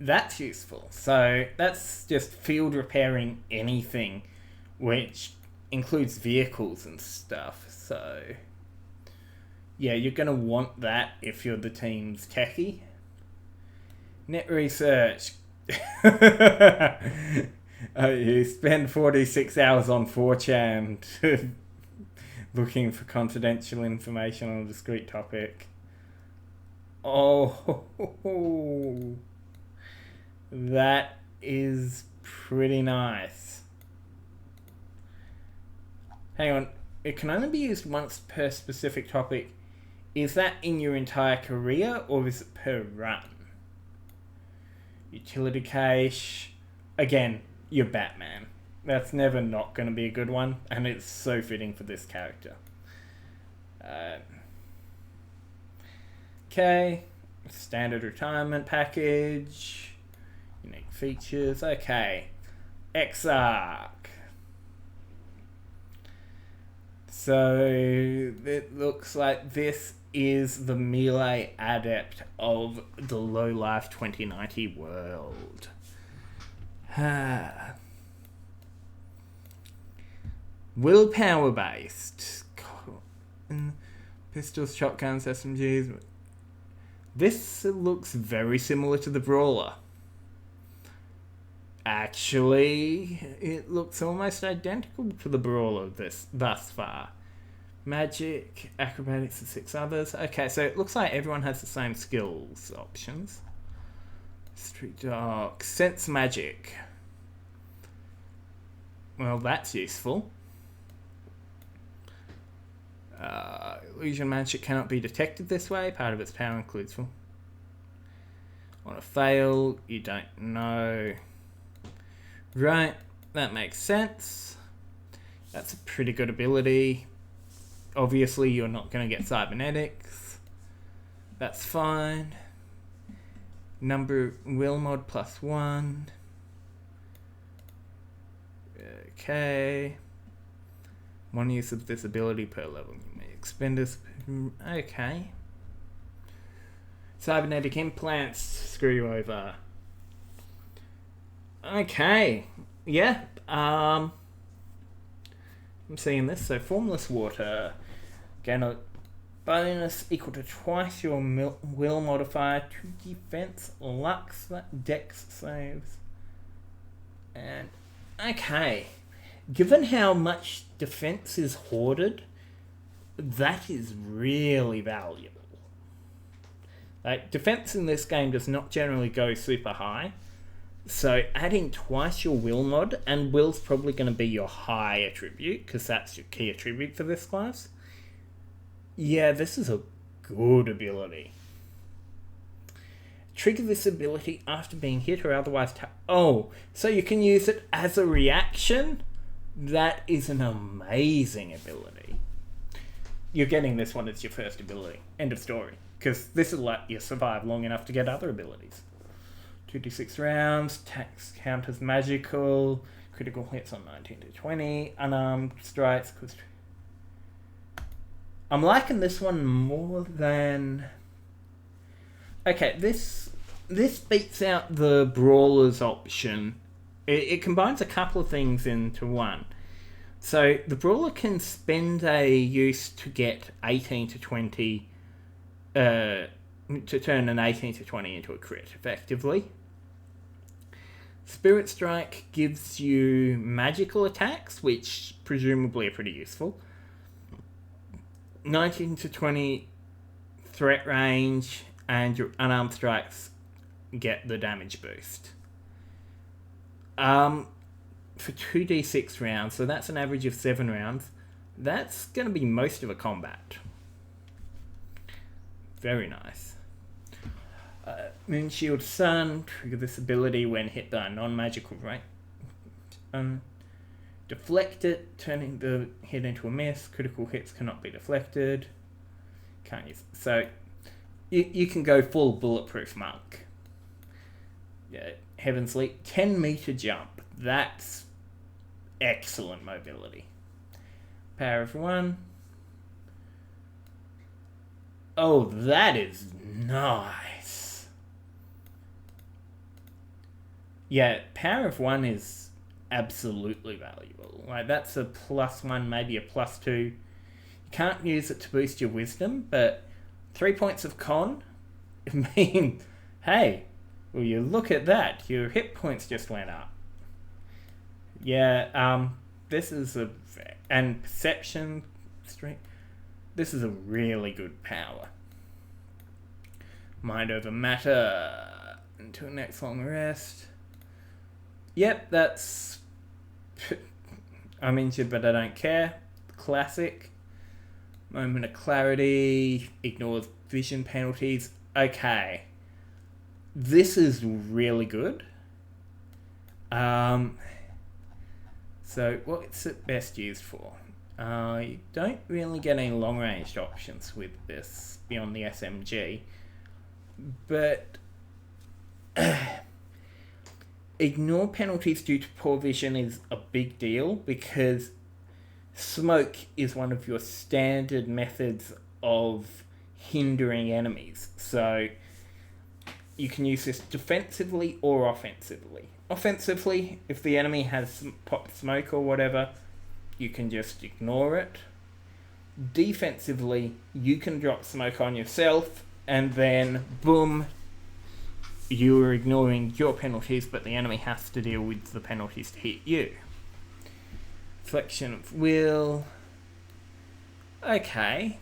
That's useful. So that's just field repairing anything, which includes vehicles and stuff. So yeah, you're going to want that if you're the team's techie. Net research. You spend 46 hours on 4chan looking for confidential information on a discrete topic. Oh, that is pretty nice. Hang on, it can only be used once per specific topic. Is that in your entire career or is it per run? Utility cache. Again, you're Batman. That's never not going to be a good one, and it's so fitting for this character. Okay, standard retirement package, unique features. Okay, Exarch. So it looks like this is the melee adept of the Lowlife 2090 world. Willpower based. Pistols, shotguns, SMGs. This looks very similar to the Brawler. Actually, it looks almost identical to the Brawler thus far. Magic, acrobatics, and 6 others. Okay, so it looks like everyone has the same skills options. Street Dog. Sense magic. Well, that's useful. Illusion magic cannot be detected this way. Part of its power includes... On a fail, you don't know. Right, that makes sense. That's a pretty good ability. Obviously, you're not going to get cybernetics. That's fine. Number will mod +1. Okay. One use of this ability per level. You may expend this. Okay. Cybernetic implants screw you over. Okay. Yeah. I'm seeing this. So formless water. Gain a bonus equal to twice your will modifier to defense, lux, dex saves. And okay. Given how much defense is hoarded, that is really valuable. Like, defense in this game does not generally go super high. So adding twice your will mod, and will's probably going to be your high attribute, because that's your key attribute for this class. Yeah, this is a good ability. Trigger this ability after being hit or otherwise oh, so you can use it as a reaction? That is an amazing ability. You're getting this one as your first ability. End of story. Because this will let you survive long enough to get other abilities. 2d6 rounds, tax counters magical, critical hits on 19 to 20, unarmed strikes. I'm liking this one more than... Okay, this beats out the Brawler's option. It combines a couple of things into one. So the Brawler can spend a use to get 18 to 20, to turn an 18 to 20 into a crit, effectively. Spirit Strike gives you magical attacks, which presumably are pretty useful. 19 to 20 threat range, and your unarmed strikes get the damage boost. For 2d6 rounds, so that's an average of 7 rounds, that's going to be most of a combat. Very nice. Moonshield Sun, trigger this ability when hit by a non-magical range. Deflect it, turning the hit into a miss. Critical hits cannot be deflected. Can't use it. So you can go full bulletproof monk. Yeah, Heaven's Leap, 10 meter jump. That's excellent mobility. Power of 1. Oh, that is nice. Yeah, Power of 1 is absolutely valuable. Like, that's a +1, maybe a +2. You can't use it to boost your wisdom, but 3 points of con mean, hey, well, you look at that, your hit points just went up. Yeah, this is and perception, strength, this is a really good power. Mind over matter until next long rest. Yep, that's, I'm injured but I don't care. Classic. Moment of clarity, ignores vision penalties. Okay. This is really good. So what's it best used for? You don't really get any long-ranged options with this beyond the SMG. But ignore penalties due to poor vision is a big deal because smoke is one of your standard methods of hindering enemies. So you can use this defensively or offensively. Offensively, if the enemy has popped smoke or whatever, you can just ignore it. Defensively, you can drop smoke on yourself and then boom, you're ignoring your penalties, but the enemy has to deal with the penalties to hit you. Flexion of will. Okay.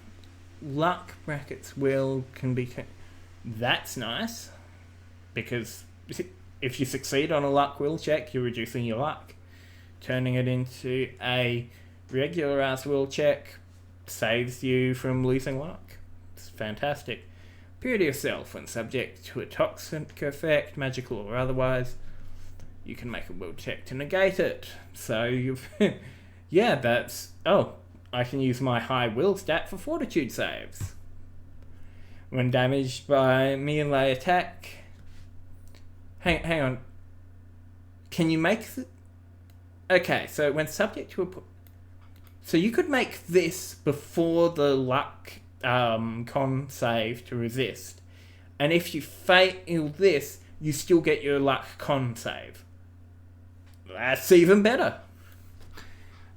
Luck brackets will can be... That's nice. Because if you succeed on a luck will check, you're reducing your luck. Turning it into a regular ass will check saves you from losing luck. It's fantastic. Purity of self. When subject to a toxic effect, magical or otherwise, you can make a will check to negate it. So you've... yeah, that's... Oh, I can use my high will stat for fortitude saves. When damaged by melee attack... Hang on. Can you make... Okay, so when subject to a... So you could make this before the luck con save to resist. And if you fail this, you still get your luck con save. That's even better.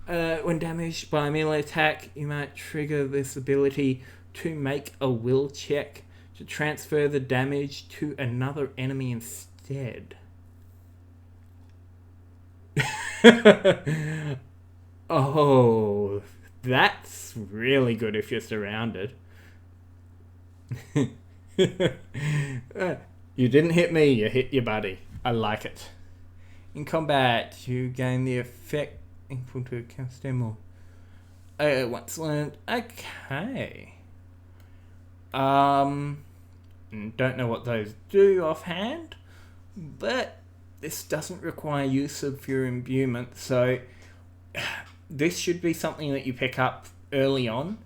When damaged by a melee attack, you might trigger this ability to make a will check to transfer the damage to another enemy instead. Oh, that's really good if you're surrounded. You didn't hit me, you hit your buddy. I like it. In combat, you gain the effect equal to a cast more. Once learned. Okay. Don't know what those do offhand, but this doesn't require use of your imbuement, so this should be something that you pick up early on,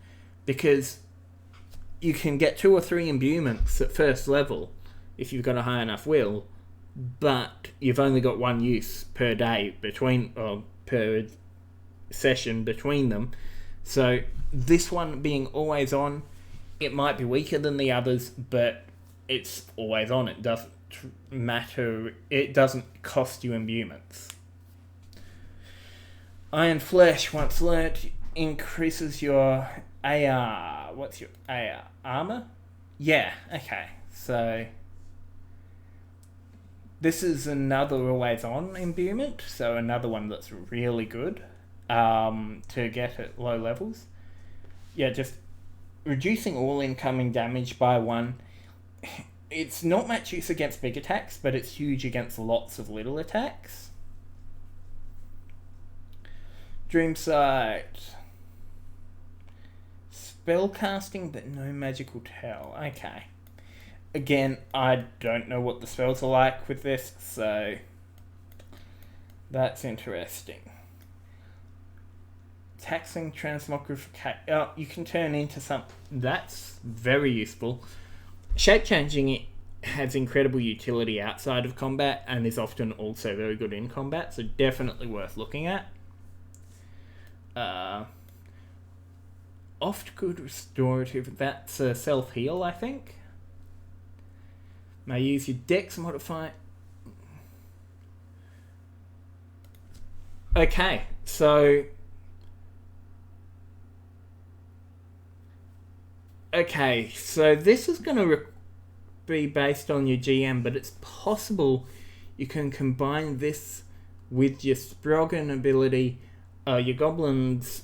because you can get 2 or 3 imbuments at first level if you've got a high enough will, but you've only got 1 use per day per session between them. So this one being always on, it might be weaker than the others, but it's always on. It doesn't matter. It doesn't cost you imbuments. Iron Flesh, once learnt, increases your AR. What's your AR? Armor? Yeah, okay. So this is another always on imbuement, so another one that's really good to get at low levels. Yeah, just reducing all incoming damage by 1. It's not much use against big attacks, but it's huge against lots of little attacks. Dream Sight. Spellcasting, but no magical tell. Okay. Again, I don't know what the spells are like with this, so that's interesting. Taxing transmogrification. Oh, you can turn into something. That's very useful. Shape-changing it has incredible utility outside of combat and is often also very good in combat, so definitely worth looking at. Oft good restorative. That's a self-heal, I think. May use your dex modifier. Okay, so... Okay, so this is going to be based on your GM, but it's possible you can combine this with your Sproggan ability. Your goblins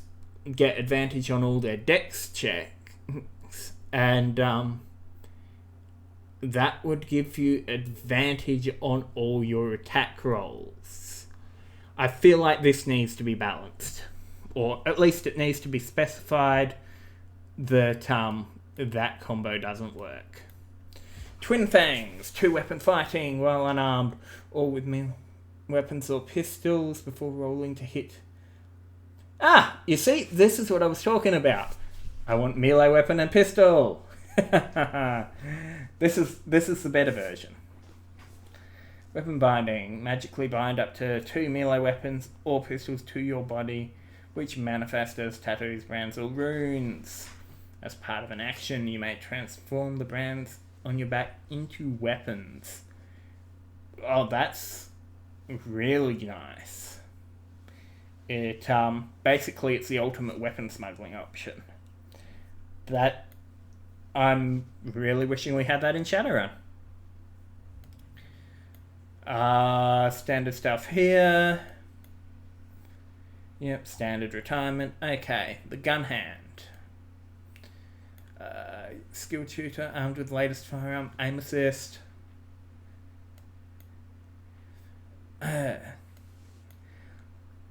get advantage on all their dex checks, and that would give you advantage on all your attack rolls. I feel like this needs to be balanced, or at least it needs to be specified that that combo doesn't work. Twin Fangs, 2-weapon fighting while unarmed, or with weapons or pistols before rolling to hit. Ah, you see, this is what I was talking about. I want melee weapon and pistol. This is the better version. Weapon binding, magically bind up to 2 melee weapons or pistols to your body, which manifest as tattoos, brands, or runes. As part of an action, you may transform the brands on your back into weapons. Oh, that's really nice. It basically it's the ultimate weapon smuggling option. That I'm really wishing we had that in Shadowrun. Standard stuff here. Yep, standard retirement. Okay, the gun hand. Skill tutor, armed with latest firearm, aim assist.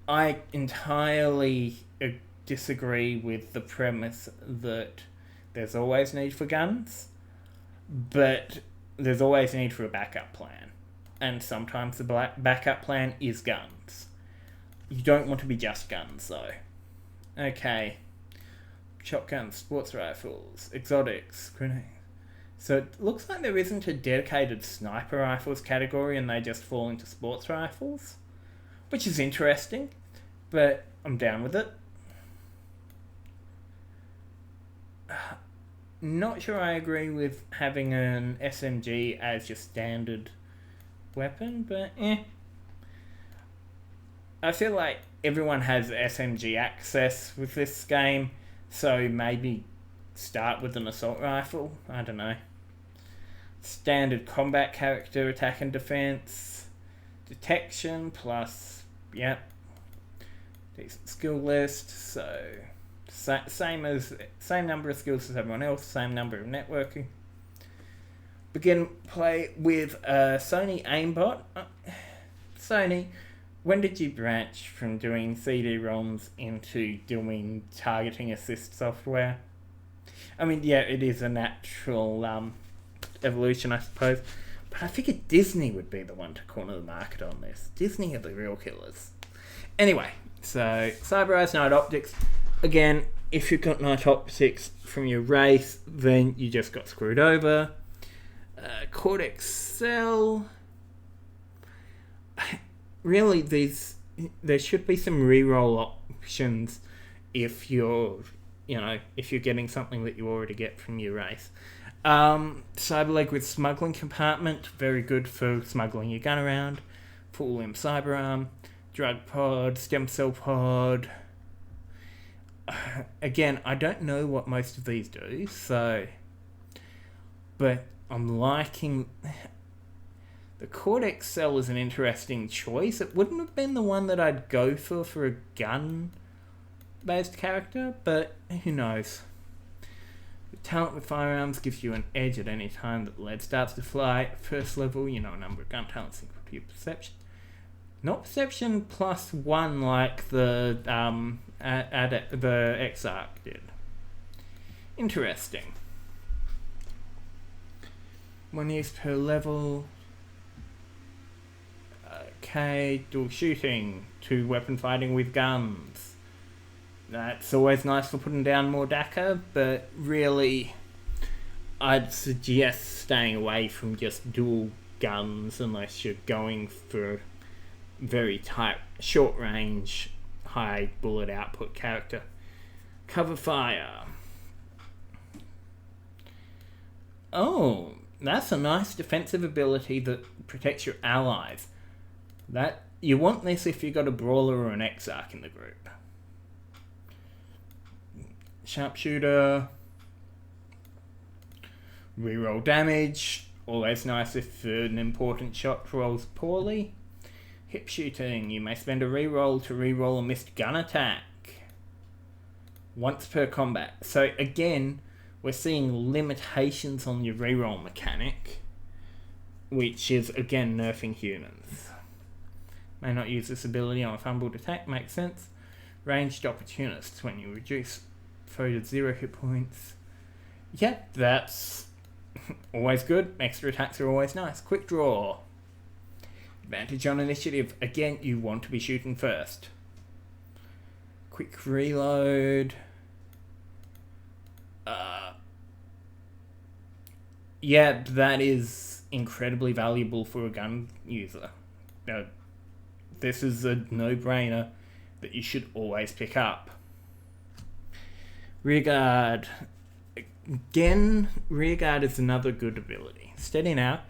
I entirely disagree with the premise that there's always need for guns, but there's always need for a backup plan. And sometimes the backup plan is guns. You don't want to be just guns, though. Okay. Shotguns, sports rifles, exotics, grenades. So it looks like there isn't a dedicated sniper rifles category and they just fall into sports rifles, which is interesting, but I'm down with it. Not sure I agree with having an SMG as your standard weapon, but I feel like everyone has SMG access with this game, so maybe start with an assault rifle. I don't know. Standard combat character, attack and defense, detection plus, yep, decent skill list. So same number of skills as everyone else, same number of networking. Begin play with Sony aimbot. Sony, when did you branch from doing CD-ROMs into doing targeting assist software? I mean, yeah, it is a natural evolution, I suppose. But I figured Disney would be the one to corner the market on this. Disney are the real killers. Anyway, so Cyber Eyes, Night Optics. Again, if you've got Night Optics from your race, then you just got screwed over. Cortex Cell. Really, there should be some reroll options if you're getting something that you already get from your race. Cyberleg with smuggling compartment, very good for smuggling your gun around. Full limb cyberarm, drug pod, stem cell pod. Again, I don't know what most of these do, but I'm liking. The Cortex Cell is an interesting choice. It wouldn't have been the one that I'd go for a gun-based character, but who knows. The talent with firearms gives you an edge at any time that the lead starts to fly. First level, a number of gun talents equal to your perception. Not perception plus 1 like the Exarch did. Interesting. 1 use per level. Okay, dual shooting, 2 weapon fighting with guns. That's always nice for putting down more DACA, but really, I'd suggest staying away from just dual guns unless you're going for very tight, short range, high bullet output character. Cover fire. Oh, that's a nice defensive ability that protects your allies. That you want this if you've got a Brawler or an Exarch in the group. Sharpshooter. Reroll damage. Always nice if an important shot rolls poorly. Hip shooting. You may spend a reroll to reroll a missed gun attack. Once per combat. So again, we're seeing limitations on your reroll mechanic, which is again nerfing humans. May not use this ability on a fumbled attack, makes sense. Ranged Opportunists, when you reduce foe to 0 hit points. Yeah, that's always good. Extra attacks are always nice. Quick draw. Advantage on initiative. Again, you want to be shooting first. Quick reload. Yeah, that is incredibly valuable for a gun user. This is a no-brainer that you should always pick up. Rearguard. Again, Rearguard is another good ability. Steady now.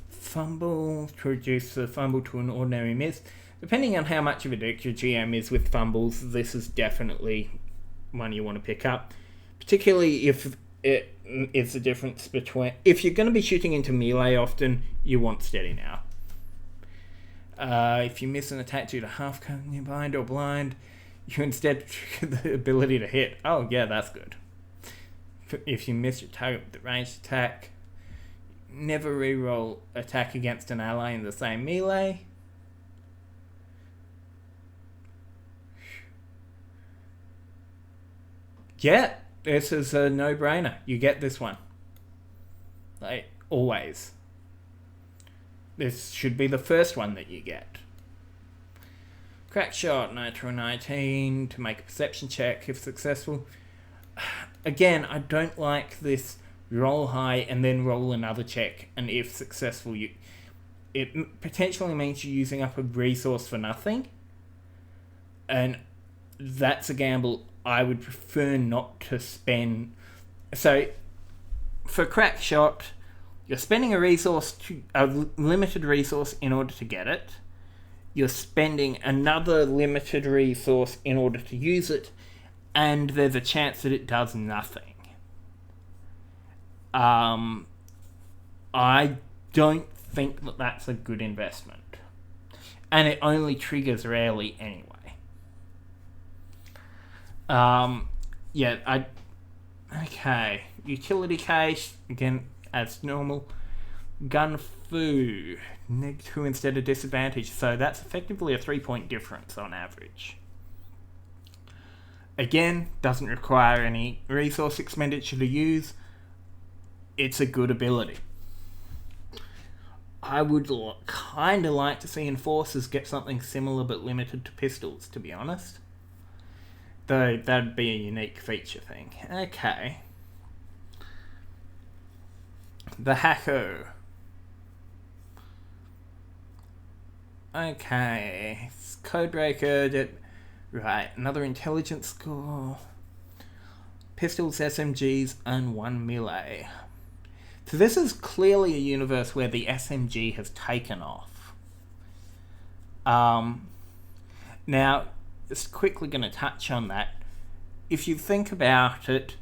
Fumble to reduce the fumble to an ordinary miss. Depending on how much of a dick your GM is with fumbles, this is definitely one you want to pick up. Particularly if it is the difference between... If you're going to be shooting into melee often, you want steady now. If you miss an attack due to half combined or blind, you instead trigger the ability to hit. Oh yeah, that's good. If you miss your target with the ranged attack, never reroll attack against an ally in the same melee. Yeah, this is a no-brainer. You get this one. Like, always. This should be the first one that you get. Crack shot, Nitro 19 to make a perception check if successful. Again, I don't like this roll high and then roll another check, and if successful, it potentially means you're using up a resource for nothing. And that's a gamble I would prefer not to spend. So, for crack shot, you're spending a limited resource in order to get it. You're spending another limited resource in order to use it, and there's a chance that it does nothing. I don't think that that's a good investment. And it only triggers rarely anyway. Okay. Utility case, again, as normal. Gun Fu, -2 instead of disadvantage, so that's effectively a 3-point difference on average. Again, doesn't require any resource expenditure to use. It's a good ability. I would kind of like to see Enforcers get something similar but limited to pistols, to be honest. Though that'd be a unique feature thing. Okay. The Hacker. Okay. Codebreaker. Right, another intelligence score. Pistols, SMGs, and 1 melee. So this is clearly a universe where the SMG has taken off. Now, just quickly going to touch on that. If you think about it,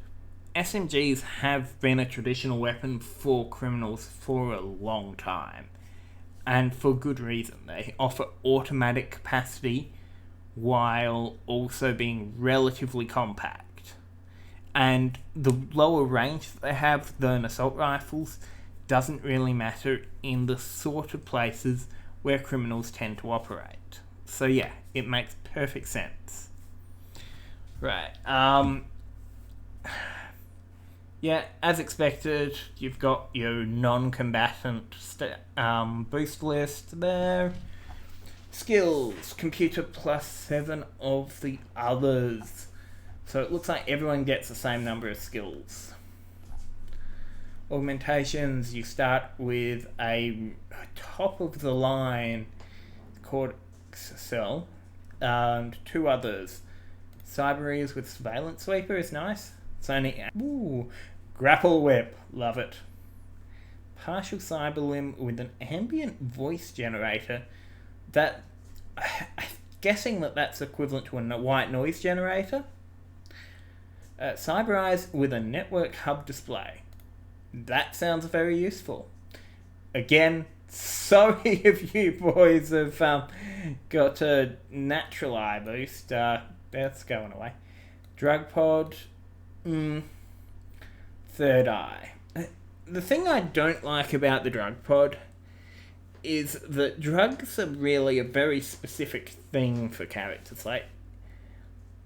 SMGs have been a traditional weapon for criminals for a long time. And for good reason. They offer automatic capacity while also being relatively compact. And the lower range that they have than assault rifles doesn't really matter in the sort of places where criminals tend to operate. So yeah, it makes perfect sense. Right. Yeah, as expected, you've got your non-combatant boost list there. Skills, computer +7 of the others. So it looks like everyone gets the same number of skills. Augmentations, you start with a top-of-the-line Cortex cell and 2 others. Cyberpunk with Surveillance Sweeper is nice. It's only... Ooh, Grapple Whip, love it. partial cyberlimb with an ambient voice generator that... I'm guessing that that's equivalent to a white noise generator. Cyber eyes with a network hub display. That sounds very useful. Again, sorry if you boys have got a natural eye boost. That's going away. Drug pod. Third eye. The thing I don't like about the drug pod is that drugs are really a very specific thing for characters. Like,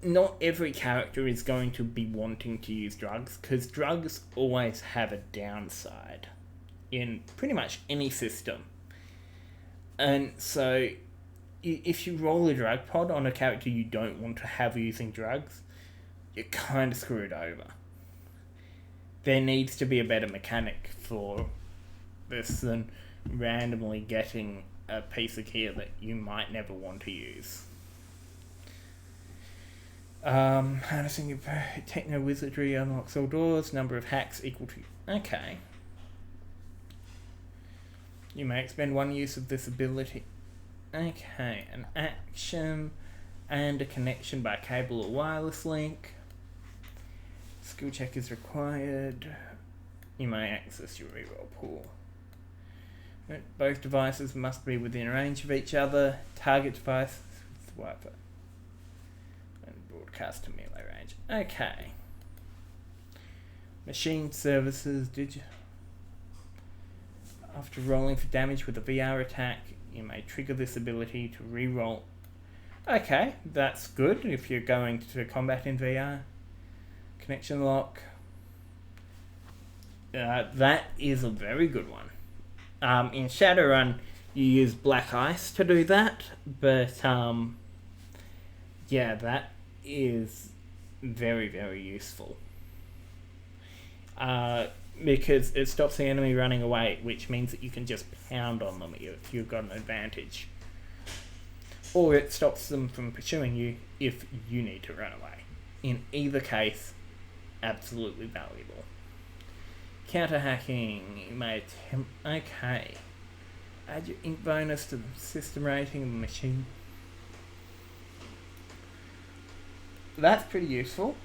not every character is going to be wanting to use drugs, because drugs always have a downside in pretty much any system. And so, if you roll a drug pod on a character you don't want to have using drugs, you're kind of screwed over. There needs to be a better mechanic for this than randomly getting a piece of gear that you might never want to use. Harnessing your techno-wizardry unlocks all doors. Number of hacks equal to... Okay. You may expend one use of this ability. Okay, an action and a connection by cable or wireless link. Skill check is required. You may access your reroll pool. Both devices must be within range of each other. Target device with Wi-Fi. And broadcast to melee range. Okay. Machine services. After rolling for damage with a VR attack, you may trigger this ability to reroll. Okay, that's good if you're going to combat in VR. Connection lock. That is a very good one. In Shadowrun, you use black ice to do that, but yeah, that is very, very useful. Because it stops the enemy running away, which means that you can just pound on them if you've got an advantage. Or it stops them from pursuing you if you need to run away. In either case, absolutely valuable. Counter hacking, you may attempt... Okay. Add your ink bonus to the system rating of the machine. That's pretty useful.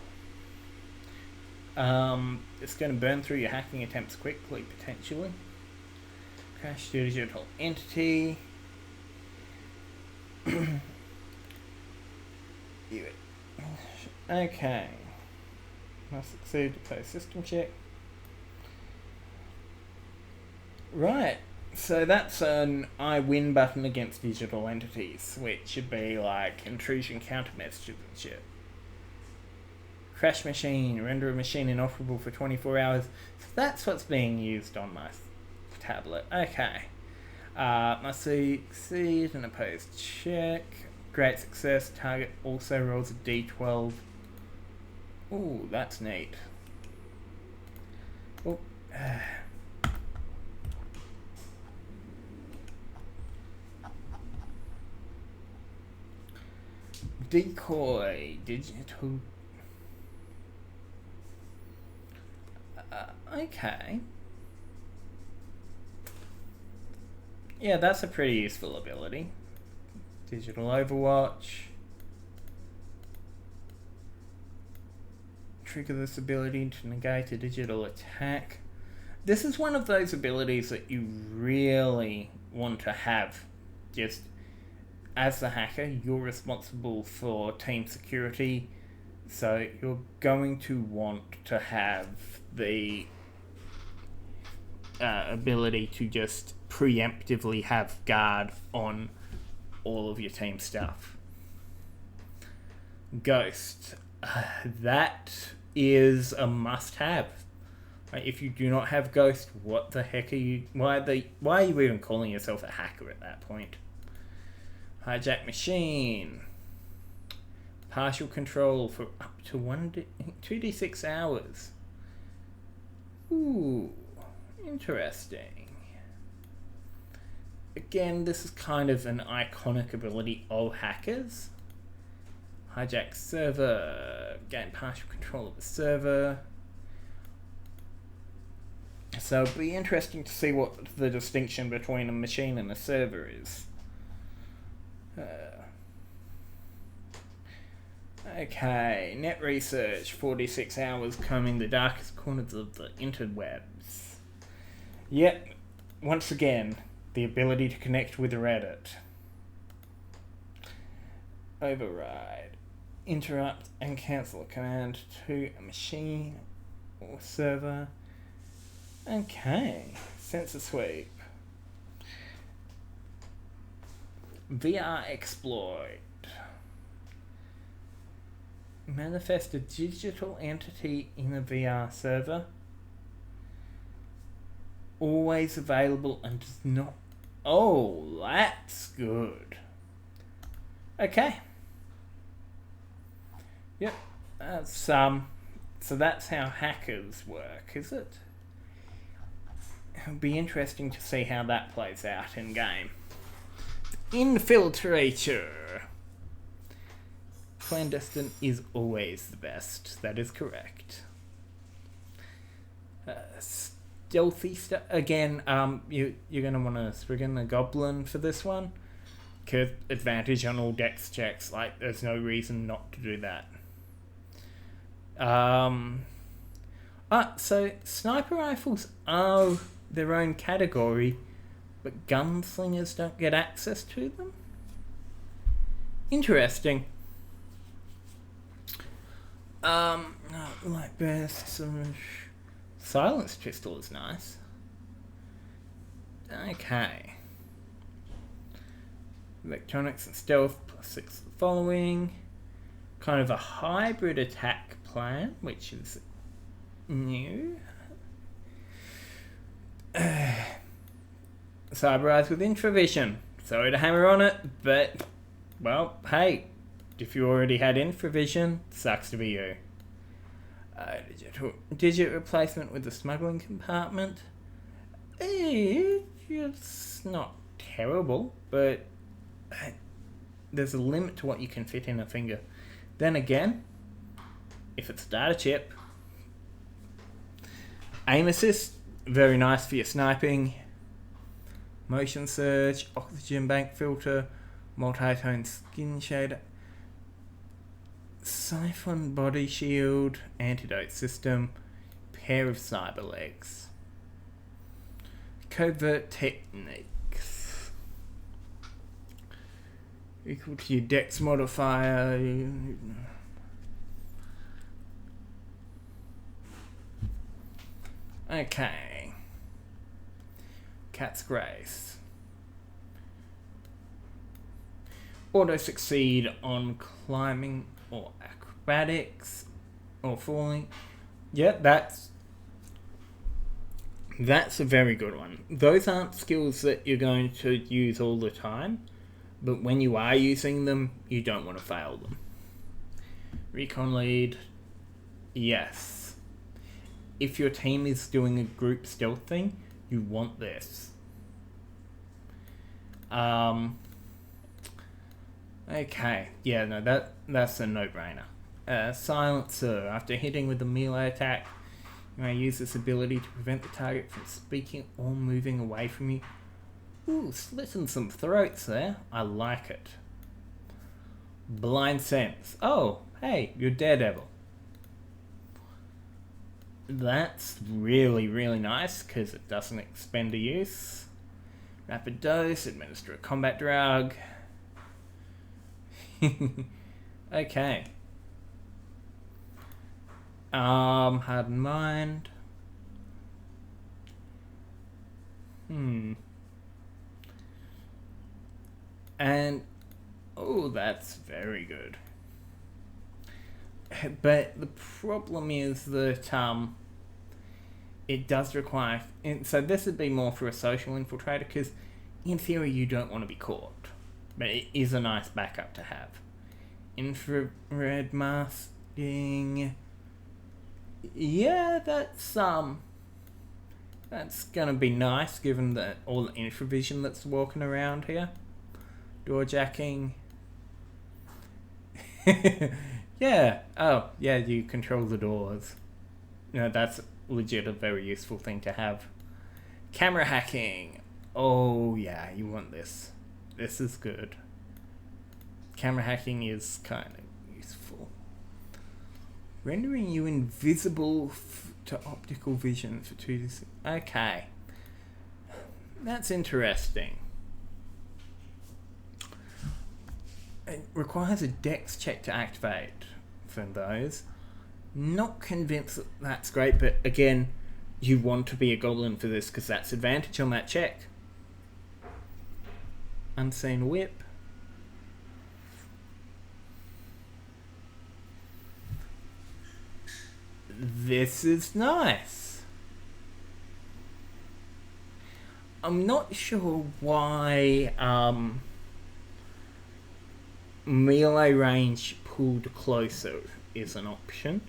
It's going to burn through your hacking attempts quickly, potentially. Crash digital entity. Okay. Must succeed to play a system check. Right. So that's an I win button against digital entities, which should be like intrusion countermeasures and shit. Crash machine, render a machine inoperable for 24 hours. So that's what's being used on my tablet. Okay. Must succeed an opposed check. Great success. Target also rolls a d12. Ooh, that's neat. Oh. Decoy. Digital... okay. Yeah, that's a pretty useful ability. Digital Overwatch. Trigger this ability to negate a digital attack. This is one of those abilities that you really want to have. Just as the hacker, you're responsible for team security, so you're going to want to have the ability to just preemptively have guard on all of your team stuff. Ghost. That is a must-have. If you do not have Ghost, what the heck are you... Why are you even calling yourself a hacker at that point? Hijack machine. Partial control for up to 2d6 hours. Ooh, interesting. Again, this is kind of an iconic ability of hackers. Hijack server. Gain partial control of the server. So it'll be interesting to see what the distinction between a machine and a server is. Okay, net research, 46 hours combing the darkest corners of the interwebs. Yep, once again, the ability to connect with Reddit. Override. Interrupt and cancel a command to a machine or server. Okay, sensor sweep. VR exploit. Manifest a digital entity in a VR server. Always available and does not... Oh, that's good. Okay. Yep. That's so that's how hackers work, is it? It'll be interesting to see how that plays out in game. Infiltrator. Clandestine is always the best. That is correct. Stealthy stuff. Again, you're going to want to sprig a goblin for this one. Because advantage on all dex checks. Like, there's no reason not to do that. So sniper rifles are their own category, but gunslingers don't get access to them? Interesting. Light bursts. Silence pistol is nice. Okay. Electronics and stealth +6 the following. Kind of a hybrid attack plan, which is new. Cyber with infravision. Sorry to hammer on it, but, well, hey, if you already had infravision, sucks to be you. Digit replacement with the smuggling compartment. It's not terrible, but there's a limit to what you can fit in a finger. Then again, if it's a data chip, aim assist, very nice for your sniping. Motion search, oxygen bank filter, multi-tone skin shader, siphon body shield, antidote system, pair of cyber legs. Covert techniques. Equal to your dex modifier. Okay. Cat's Grace. Auto succeed on climbing or acrobatics or falling. Yeah, that's a very good one. Those aren't skills that you're going to use all the time, but when you are using them, you don't want to fail them. Recon lead. Yes. If your team is doing a group stealth thing, you want this. Okay. Yeah, no, that's a no-brainer. Silencer. After hitting with a melee attack, you may use this ability to prevent the target from speaking or moving away from you. Ooh, slitting some throats there. I like it. Blind Sense. Oh, hey, you're Daredevil. That's really, really nice because it doesn't expend a use. Rapid dose, administer a combat drug. Okay. Hardened Mind. And, oh, that's very good. But the problem is that, it does require... And so this would be more for a social infiltrator, because in theory you don't want to be caught. But it is a nice backup to have. Infrared masking... Yeah, that's gonna be nice, given that all the infravision that's walking around here. Door jacking. Yeah. Oh, yeah, you control the doors. You know, that's legit a very useful thing to have. Camera hacking. Oh yeah, you want this. This is good. Camera hacking is kind of useful. Rendering you invisible to optical vision for 2D. Okay. That's interesting. It requires a dex check to activate for those. Not convinced that that's great, but again, you want to be a goblin for this because that's advantage on that check. Unseen whip. This is nice. I'm not sure why melee range pulled closer is an option,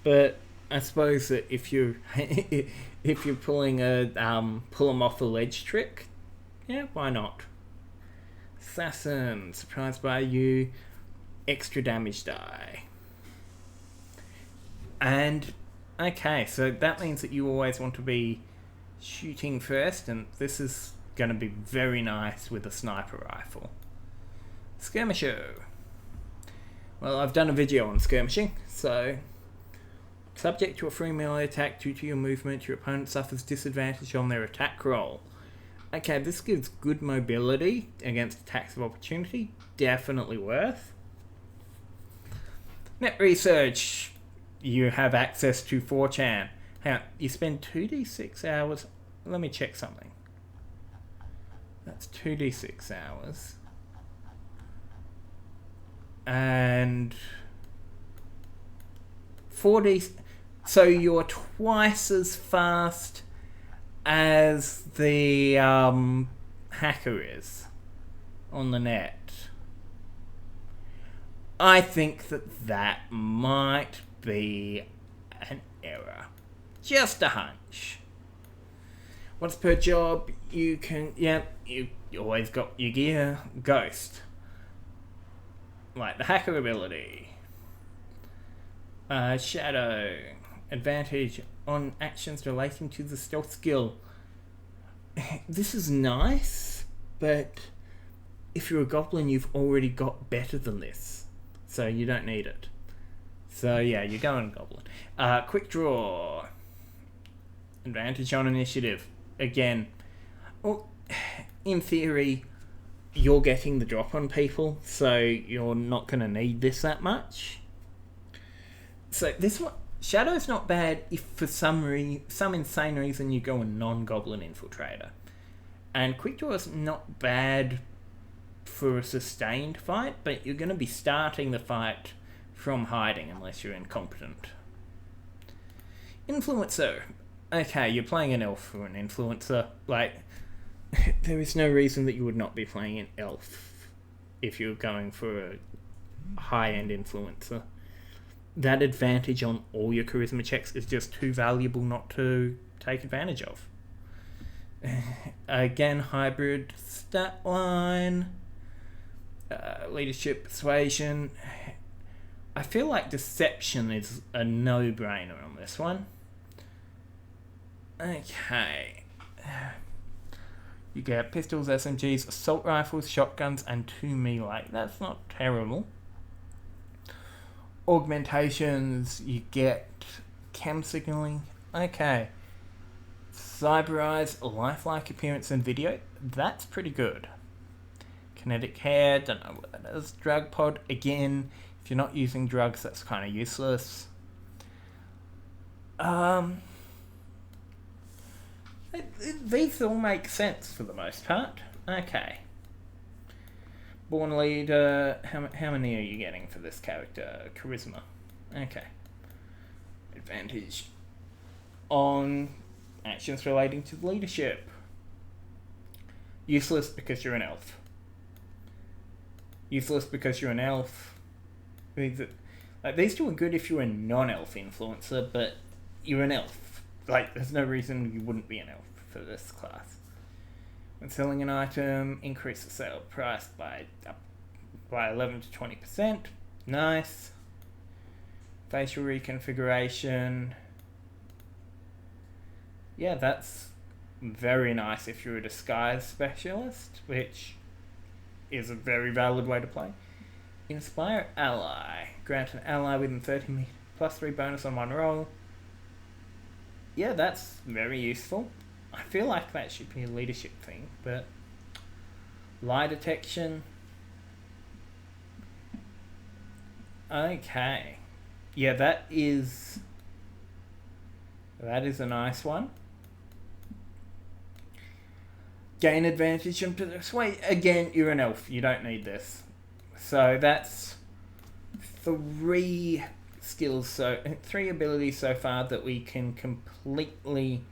but I suppose that if you're if you're pulling a pull them off a ledge trick, yeah, why not? Assassin, surprised by you, extra damage die. And okay, so that means that you always want to be shooting first, and this is going to be very nice with a sniper rifle. Skirmisher. Well, I've done a video on skirmishing, so subject to a free melee attack due to your movement, your opponent suffers disadvantage on their attack roll. Okay, this gives good mobility against attacks of opportunity. Definitely worth. Net research. You have access to 4chan. Hang on, you spend 2d6 hours. Let me check something. That's 2d6 hours. And 4d. So you're twice as fast as the hacker is on the net. I think that might be an error. Just a hunch. What's per job? You can, yeah, you always got your gear. Ghost. Like the hacker ability. Shadow. Advantage on actions relating to the stealth skill. This is nice, but if you're a goblin, you've already got better than this. So you don't need it. So yeah, you're going goblin. Quick draw. Advantage on initiative. Again, well, in theory, you're getting the drop on people, so you're not going to need this that much. So this one, Shadow's not bad if for some insane reason you go a non-goblin infiltrator. And quick draw is not bad for a sustained fight, but you're going to be starting the fight from hiding unless you're incompetent. Influencer. Okay, you're playing an elf for an influencer. Like, there is no reason that you would not be playing an elf if you're going for a high-end influencer. That advantage on all your charisma checks is just too valuable not to take advantage of. Again, hybrid stat line. Leadership, persuasion. I feel like deception is a no-brainer on this one. Okay. You get pistols, SMGs, assault rifles, shotguns, and 2 melee. That's not terrible. Augmentations, you get chem signaling. Okay. Cyber eyes, lifelike appearance and video. That's pretty good. Kinetic hair, don't know what that is. Drug pod, again, if you're not using drugs, that's kind of useless. These all make sense for the most part. Okay. Born leader, how many are you getting for this character? Charisma. Okay. Advantage on actions relating to leadership. Useless because you're an elf. Useless because you're an elf. These two are good if you're a non-elf influencer, but you're an elf. Like, there's no reason you wouldn't be an elf for this class. When selling an item, increase the sale price by 11 to 20%. Nice. Facial reconfiguration. Yeah, that's very nice if you're a disguise specialist, which is a very valid way to play. Inspire ally. Grant an ally within 30 meters plus 3 bonus on 1 roll. Yeah, that's very useful. I feel like that should be a leadership thing, but lie detection. Okay. Yeah, that is a nice one. Gain advantage and persuade. Again, you're an elf. You don't need this. So that's 3 skills, so 3 abilities so far that we can completely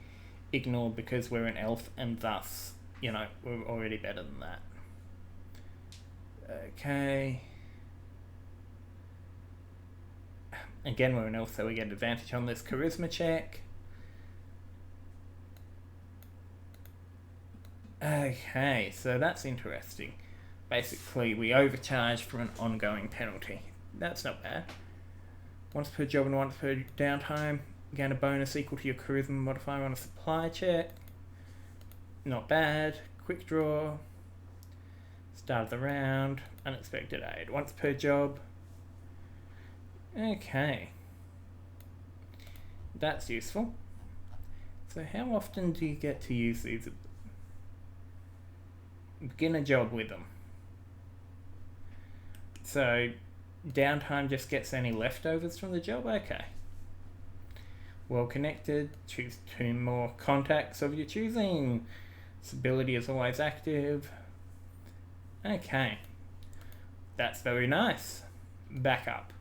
ignore because we're an elf, and thus, you know, we're already better than that. Okay. Again, we're an elf, so we get advantage on this charisma check. Okay, so that's interesting. Basically, we overcharge for an ongoing penalty. That's not bad. Once per job and once per downtime, gain a bonus equal to your charisma modifier on a supply check. Not bad. Quick draw. Start of the round. Unexpected aid. Once per job. Okay. That's useful. So how often do you get to use these? Begin a job with them. So downtime just gets any leftovers from the job? Okay. Well connected. Choose 2 more contacts of your choosing. This ability is always active. Okay. That's very nice. Back up.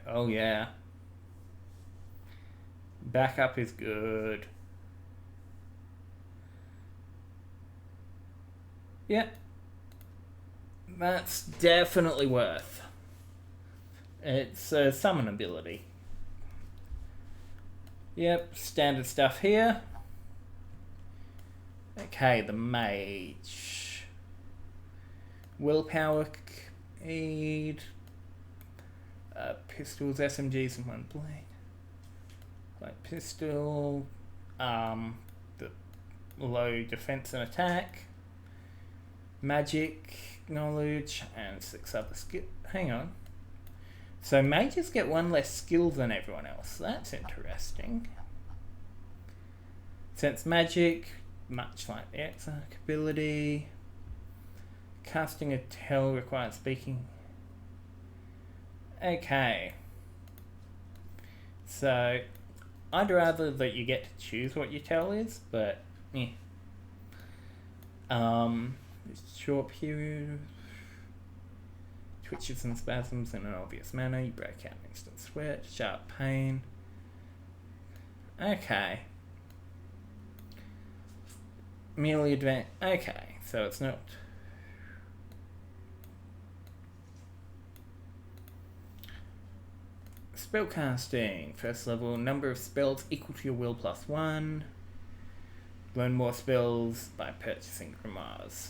Oh yeah. Backup is good. Yep. That's definitely worth. It's a summon ability. Yep, standard stuff here. Okay, the Mage. Willpower, aid, pistols, SMGs, and 1 blade. Like pistol, the low defense and attack, magic, knowledge, and 6 other skills. Hang on. So mages get 1 less skill than everyone else. That's interesting. Sense magic, much like the Exarch ability. Casting a tell requires speaking. Okay. So I'd rather that you get to choose what your tell is, but yeah. Short period. Twitches and spasms in an obvious manner. You break out in instant sweat. Sharp pain. Okay. Merely advanced. Okay, so it's not. Spellcasting. First level, number of spells equal to your will plus 1. Learn more spells by purchasing grimoires.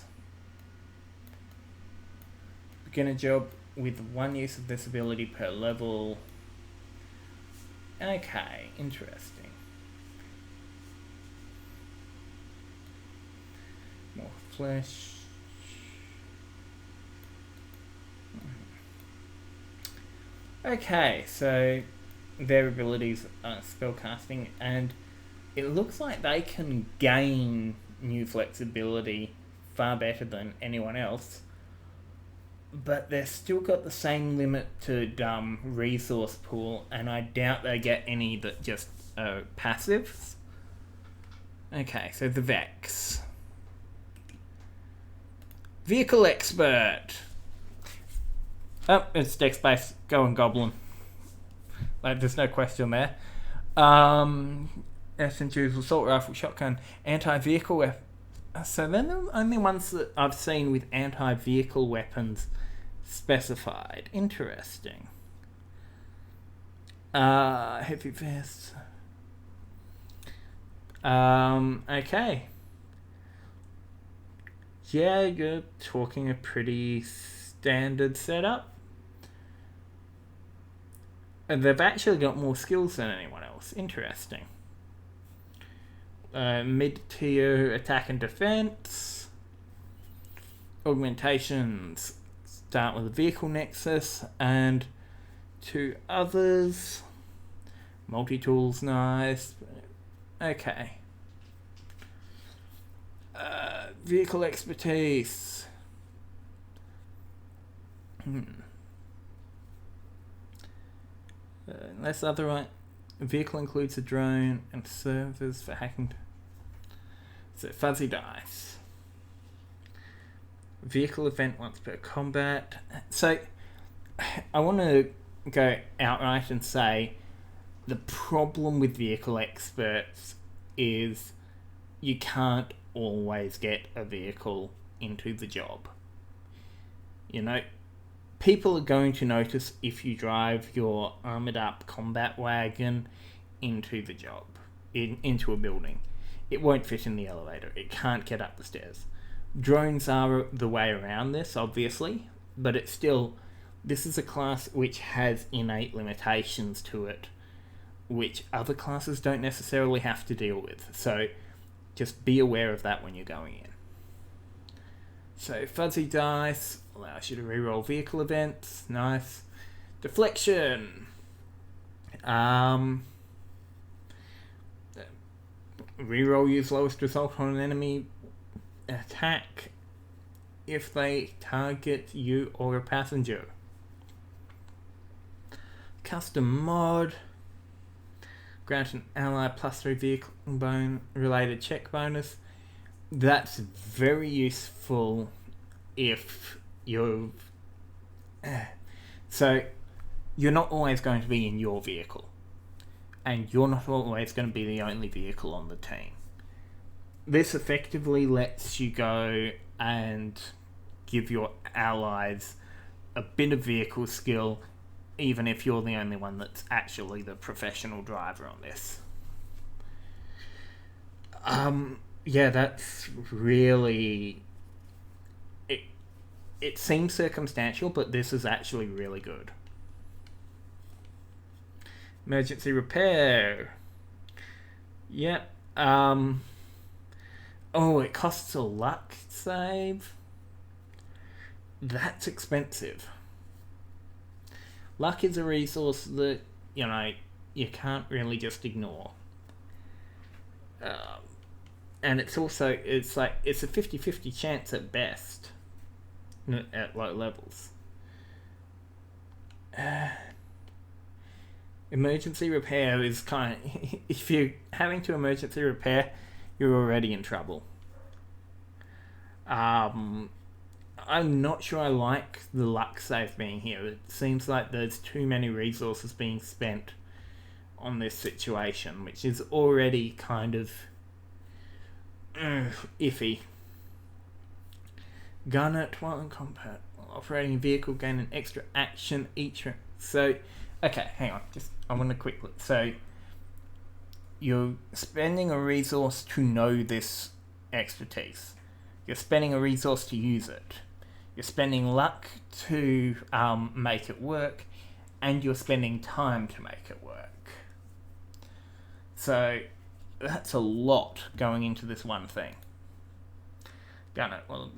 Begin a job with 1 use of this ability per level. Okay, interesting. More flesh. Okay, so their abilities are spellcasting, and it looks like they can gain new flexibility far better than anyone else, but they've still got the same limit to resource pool, and I doubt they get any that just are passives. Okay, so the Vex Vehicle Expert. Oh, it's deck space. Go and Goblin. Like, there's no question there. SMGs, assault rifle, shotgun, anti-vehicle weapon. So they're the only ones that I've seen with anti-vehicle weapons specified. Interesting. Heavy vests. Okay. Yeah, you're talking a pretty standard setup. And they've actually got more skills than anyone else. Interesting. Mid-tier attack and defense. Augmentations start with a vehicle nexus and 2 others. Multi-tool's nice. Okay. Vehicle expertise. Unless otherwise, vehicle includes a drone and servers for hacking. So fuzzy dice. Vehicle event once per combat. So I want to go outright and say the problem with vehicle experts is you can't always get a vehicle into the job. You know, people are going to notice if you drive your armoured up combat wagon into the job, into a building. It won't fit in the elevator. It can't get up the stairs. Drones are the way around this, obviously, but it's still, this is a class which has innate limitations to it, which other classes don't necessarily have to deal with. So just be aware of that when you're going in. So fuzzy dice allows you to reroll vehicle events. Nice. Deflection. Reroll use lowest result on an enemy attack if they target you or a passenger. Custom mod. Grant an ally +3 vehicle related check bonus. That's very useful if you've... So, you're not always going to be in your vehicle. And you're not always going to be the only vehicle on the team. This effectively lets you go and give your allies a bit of vehicle skill, even if you're the only one that's actually the professional driver on this. Yeah, that's really... It seems circumstantial, but this is actually really good. Emergency repair. Yep. Oh, it costs a luck save. That's expensive. Luck is a resource that, you know, you can't really just ignore. And it's also, it's a 50-50 chance at best at low levels. Emergency repair is kind of... If you're having to emergency repair, you're already in trouble. I'm not sure I like the luck save being here. It seems like there's too many resources being spent on this situation, which is already kind of iffy. Gun at while in combat. Operating a vehicle gain an extra action each. So, okay, hang on. I want to quick look. So, you're spending a resource to know this expertise. You're spending a resource to use it. You're spending luck to make it work, and you're spending time to make it work. So, that's a lot going into this one thing. Gun it. Well,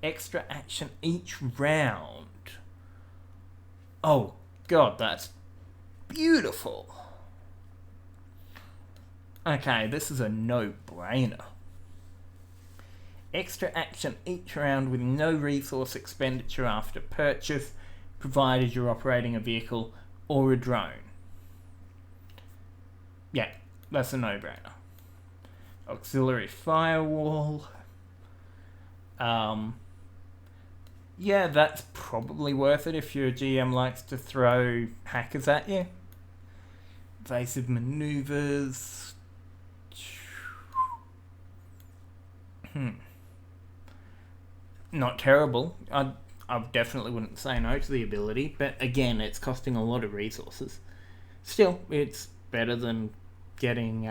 extra action each round. Oh, God, that's beautiful. Okay, this is a no-brainer. Extra action each round with no resource expenditure after purchase, provided you're operating a vehicle or a drone. Yeah, that's a no-brainer. Auxiliary firewall. Yeah, that's probably worth it if your GM likes to throw hackers at you. Evasive maneuvers. Not terrible. I definitely wouldn't say no to the ability, but again, it's costing a lot of resources. Still, it's better than getting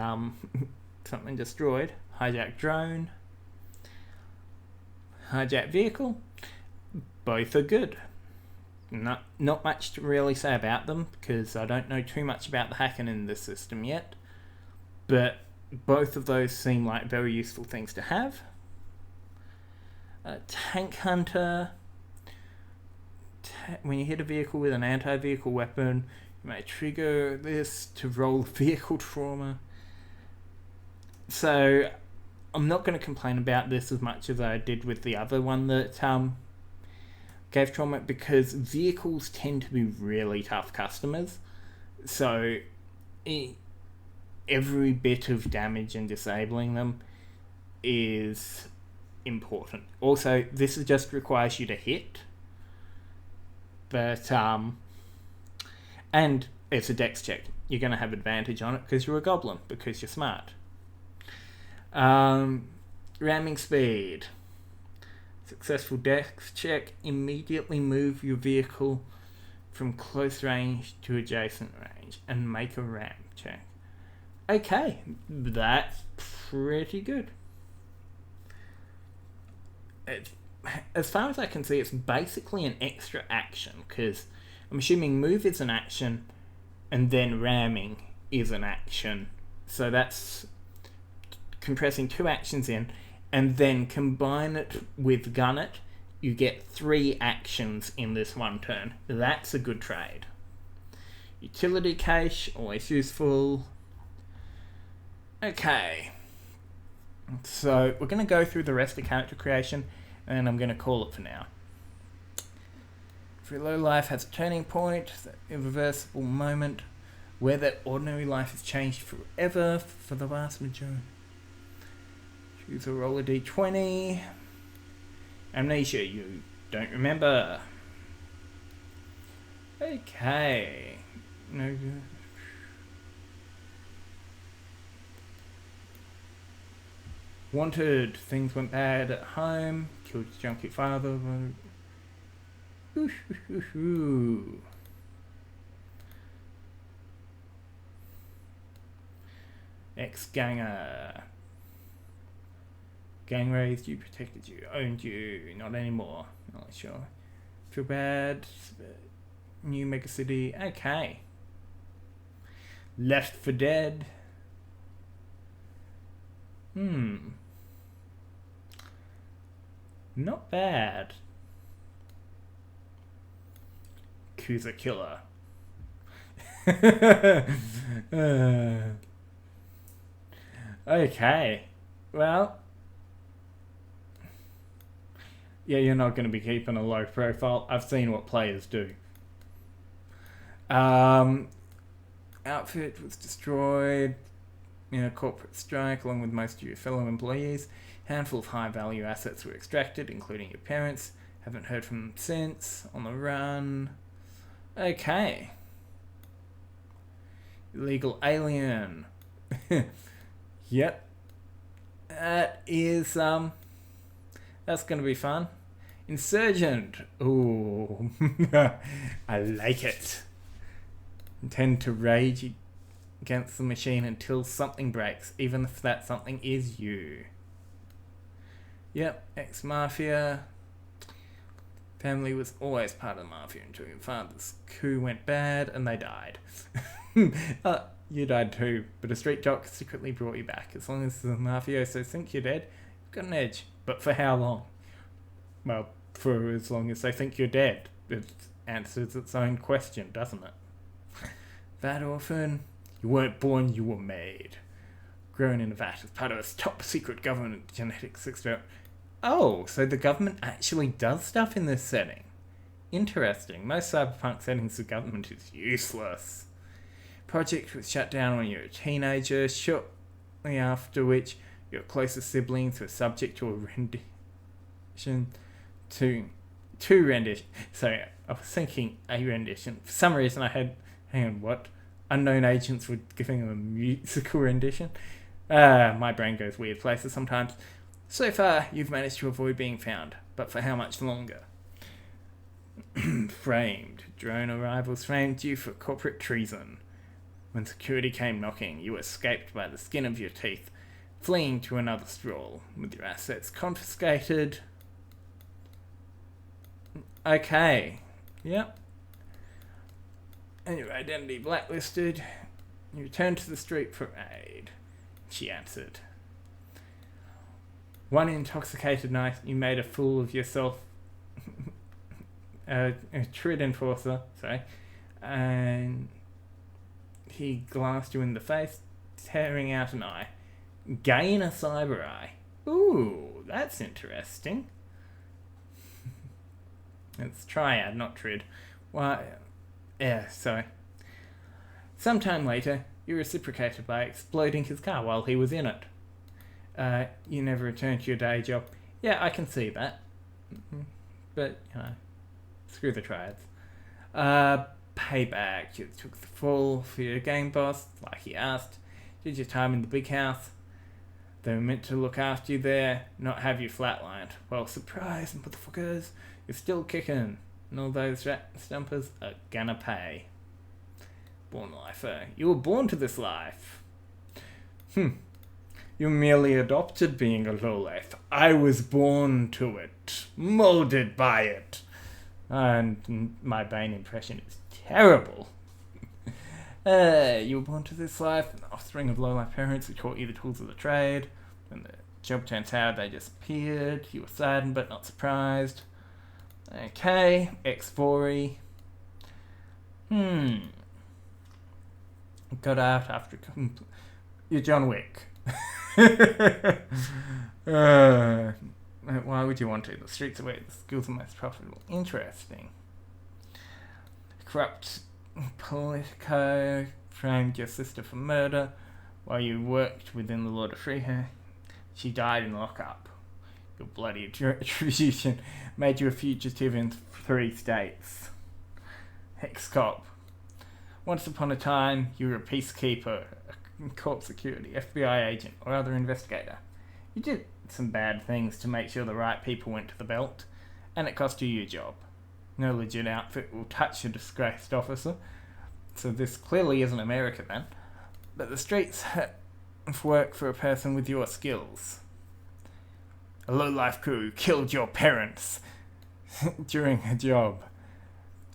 something destroyed. Hijack drone. Hijack vehicle. Both are good. Not much to really say about them because I don't know too much about the hacking in this system yet. But both of those seem like very useful things to have. Tank Hunter. When you hit a vehicle with an anti-vehicle weapon, you may trigger this to roll vehicle trauma. So I'm not going to complain about this as much as I did with the other one that gave trauma, because vehicles tend to be really tough customers. So every bit of damage and disabling them is important. Also, this just requires you to hit. But, and it's a dex check. You're going to have advantage on it because you're a goblin, because you're smart. Ramming speed. Successful dex check. Immediately move your vehicle from close range to adjacent range and make a ram check. Okay, that's pretty good. As far as I can see, it's basically an extra action, because I'm assuming move is an action and then ramming is an action. So that's compressing 2 actions in, and then combine it with gun it, you get 3 actions in this one turn. That's a good trade. Utility cache, always useful. Okay. So we're going to go through the rest of character creation, and I'm going to call it for now. Every low life has a turning point, the irreversible moment where that ordinary life is changed forever for the vast majority. Choose a roll a d20. Amnesia, you don't remember. Okay. No. Wanted, things went bad at home, killed his junkie father. Ex-ganger. Gang raised you, protected you, owned you, not anymore. Not sure. Feel bad. New megacity. Okay. Left for dead. Not bad. Kuza killer. Okay. Well. Yeah, you're not going to be keeping a low profile. I've seen what players do. Outfit was destroyed in a corporate strike along with most of your fellow employees. Handful of high value assets were extracted, including your parents. Haven't heard from them since. On the run. Okay. Illegal alien. Yep. That is, that's going to be fun. Insurgent. Ooh. I like it. Intend to rage against the machine until something breaks, even if that something is you. Yep, ex-mafia. Family was always part of the mafia until your father's coup went bad and they died. You died too, but a street jock secretly brought you back. As long as the mafiosos think you're dead, you've got an edge. But for how long? Well, for as long as they think you're dead. It answers its own question, doesn't it? Vat orphan. You weren't born, you were made. Grown in a vat as part of a top secret government genetics experiment. Oh, so the government actually does stuff in this setting. Interesting. Most cyberpunk settings, the government is useless. Project was shut down when you were a teenager, shortly after which your closest siblings were subject to a rendition to rendition. So I was thinking a rendition. For some reason I had, hang on, what? Unknown agents were giving them a musical rendition. My brain goes weird places sometimes. So far, you've managed to avoid being found, but for how much longer? Framed. Drone arrivals framed you for corporate treason. When security came knocking, you escaped by the skin of your teeth, fleeing to another stroll, with your assets confiscated. Okay. Yep. And your identity blacklisted. You return to the street for aid. She answered. One intoxicated night, you made a fool of yourself. A Trid enforcer, sorry. And he glanced you in the face, tearing out an eye. Gain a cyber eye. Ooh, that's interesting. It's Triad, not Trid. Why? Yeah, sorry. Sometime later, you reciprocated by exploding his car while he was in it. You never returned to your day job. Yeah, I can see that. But, screw the Triads. Payback. You took the fall for your game boss, like he asked. Did your time in the big house. They were meant to look after you there, not have you flatlined. Well, surprise, motherfuckers. You're still kicking. And all those rat stumpers are gonna pay. Born lifer. You were born to this life. You merely adopted being a lowlife. I was born to it. Molded by it. And my Bane impression is terrible. You were born to this life, an offspring of lowlife parents who taught you the tools of the trade. When the job turned sour, they just appeared. You were saddened but not surprised. Okay, X4. Got out after... You're John Wick. Why would you want to? The streets are where the skills are most profitable. Interesting. Corrupt Politico framed your sister for murder while you worked within the law to free her. She died in lockup. Your bloody attribution made you a fugitive in 3 states. Hex-cop. Once upon a time, you were a peacekeeper, a court security, FBI agent, or other investigator. You did some bad things to make sure the right people went to the belt, and it cost you your job. No legit outfit will touch a disgraced officer, so this clearly isn't America then. But the streets have work for a person with your skills. A low-life crew killed your parents during a job.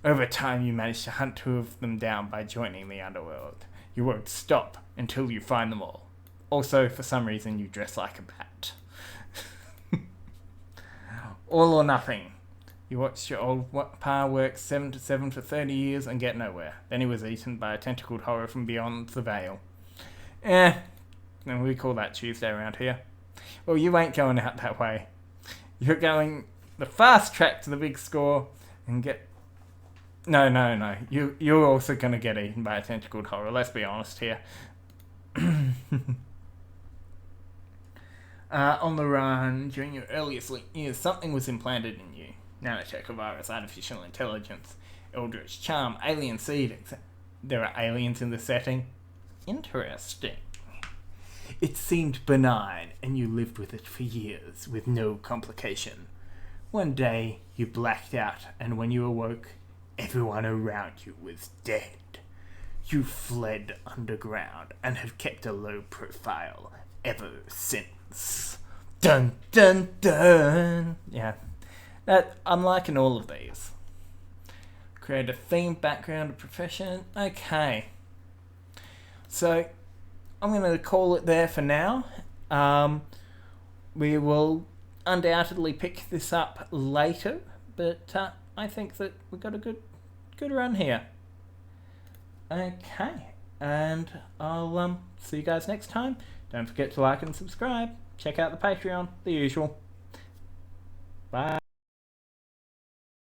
Over time, you managed to hunt 2 of them down by joining the underworld. You won't stop until you find them all. Also, for some reason, you dress like a bat. All or nothing. You watched your old pa work 7 to 7 for 30 years and get nowhere. Then he was eaten by a tentacled horror from beyond the veil. And we call that Tuesday around here. Well, you ain't going out that way. You're going the fast track to the big score and get... No. You're also going to get eaten by a tentacled horror. Let's be honest here. On the run, during your earliest years, something was implanted in you. Nanotech, a virus, artificial intelligence, eldritch charm, alien seed, etc. There are aliens in the setting. Interesting. It seemed benign, and you lived with it for years, with no complication. One day, you blacked out, and when you awoke, everyone around you was dead. You fled underground, and have kept a low profile ever since. Dun dun dun! Yeah. I'm liking all of these. Create a theme, background, profession. Okay. So, I'm going to call it there for now. We will undoubtedly pick this up later, but I think that we've got a good run here. Okay, and I'll see you guys next time. Don't forget to like and subscribe. Check out the Patreon, the usual. Bye.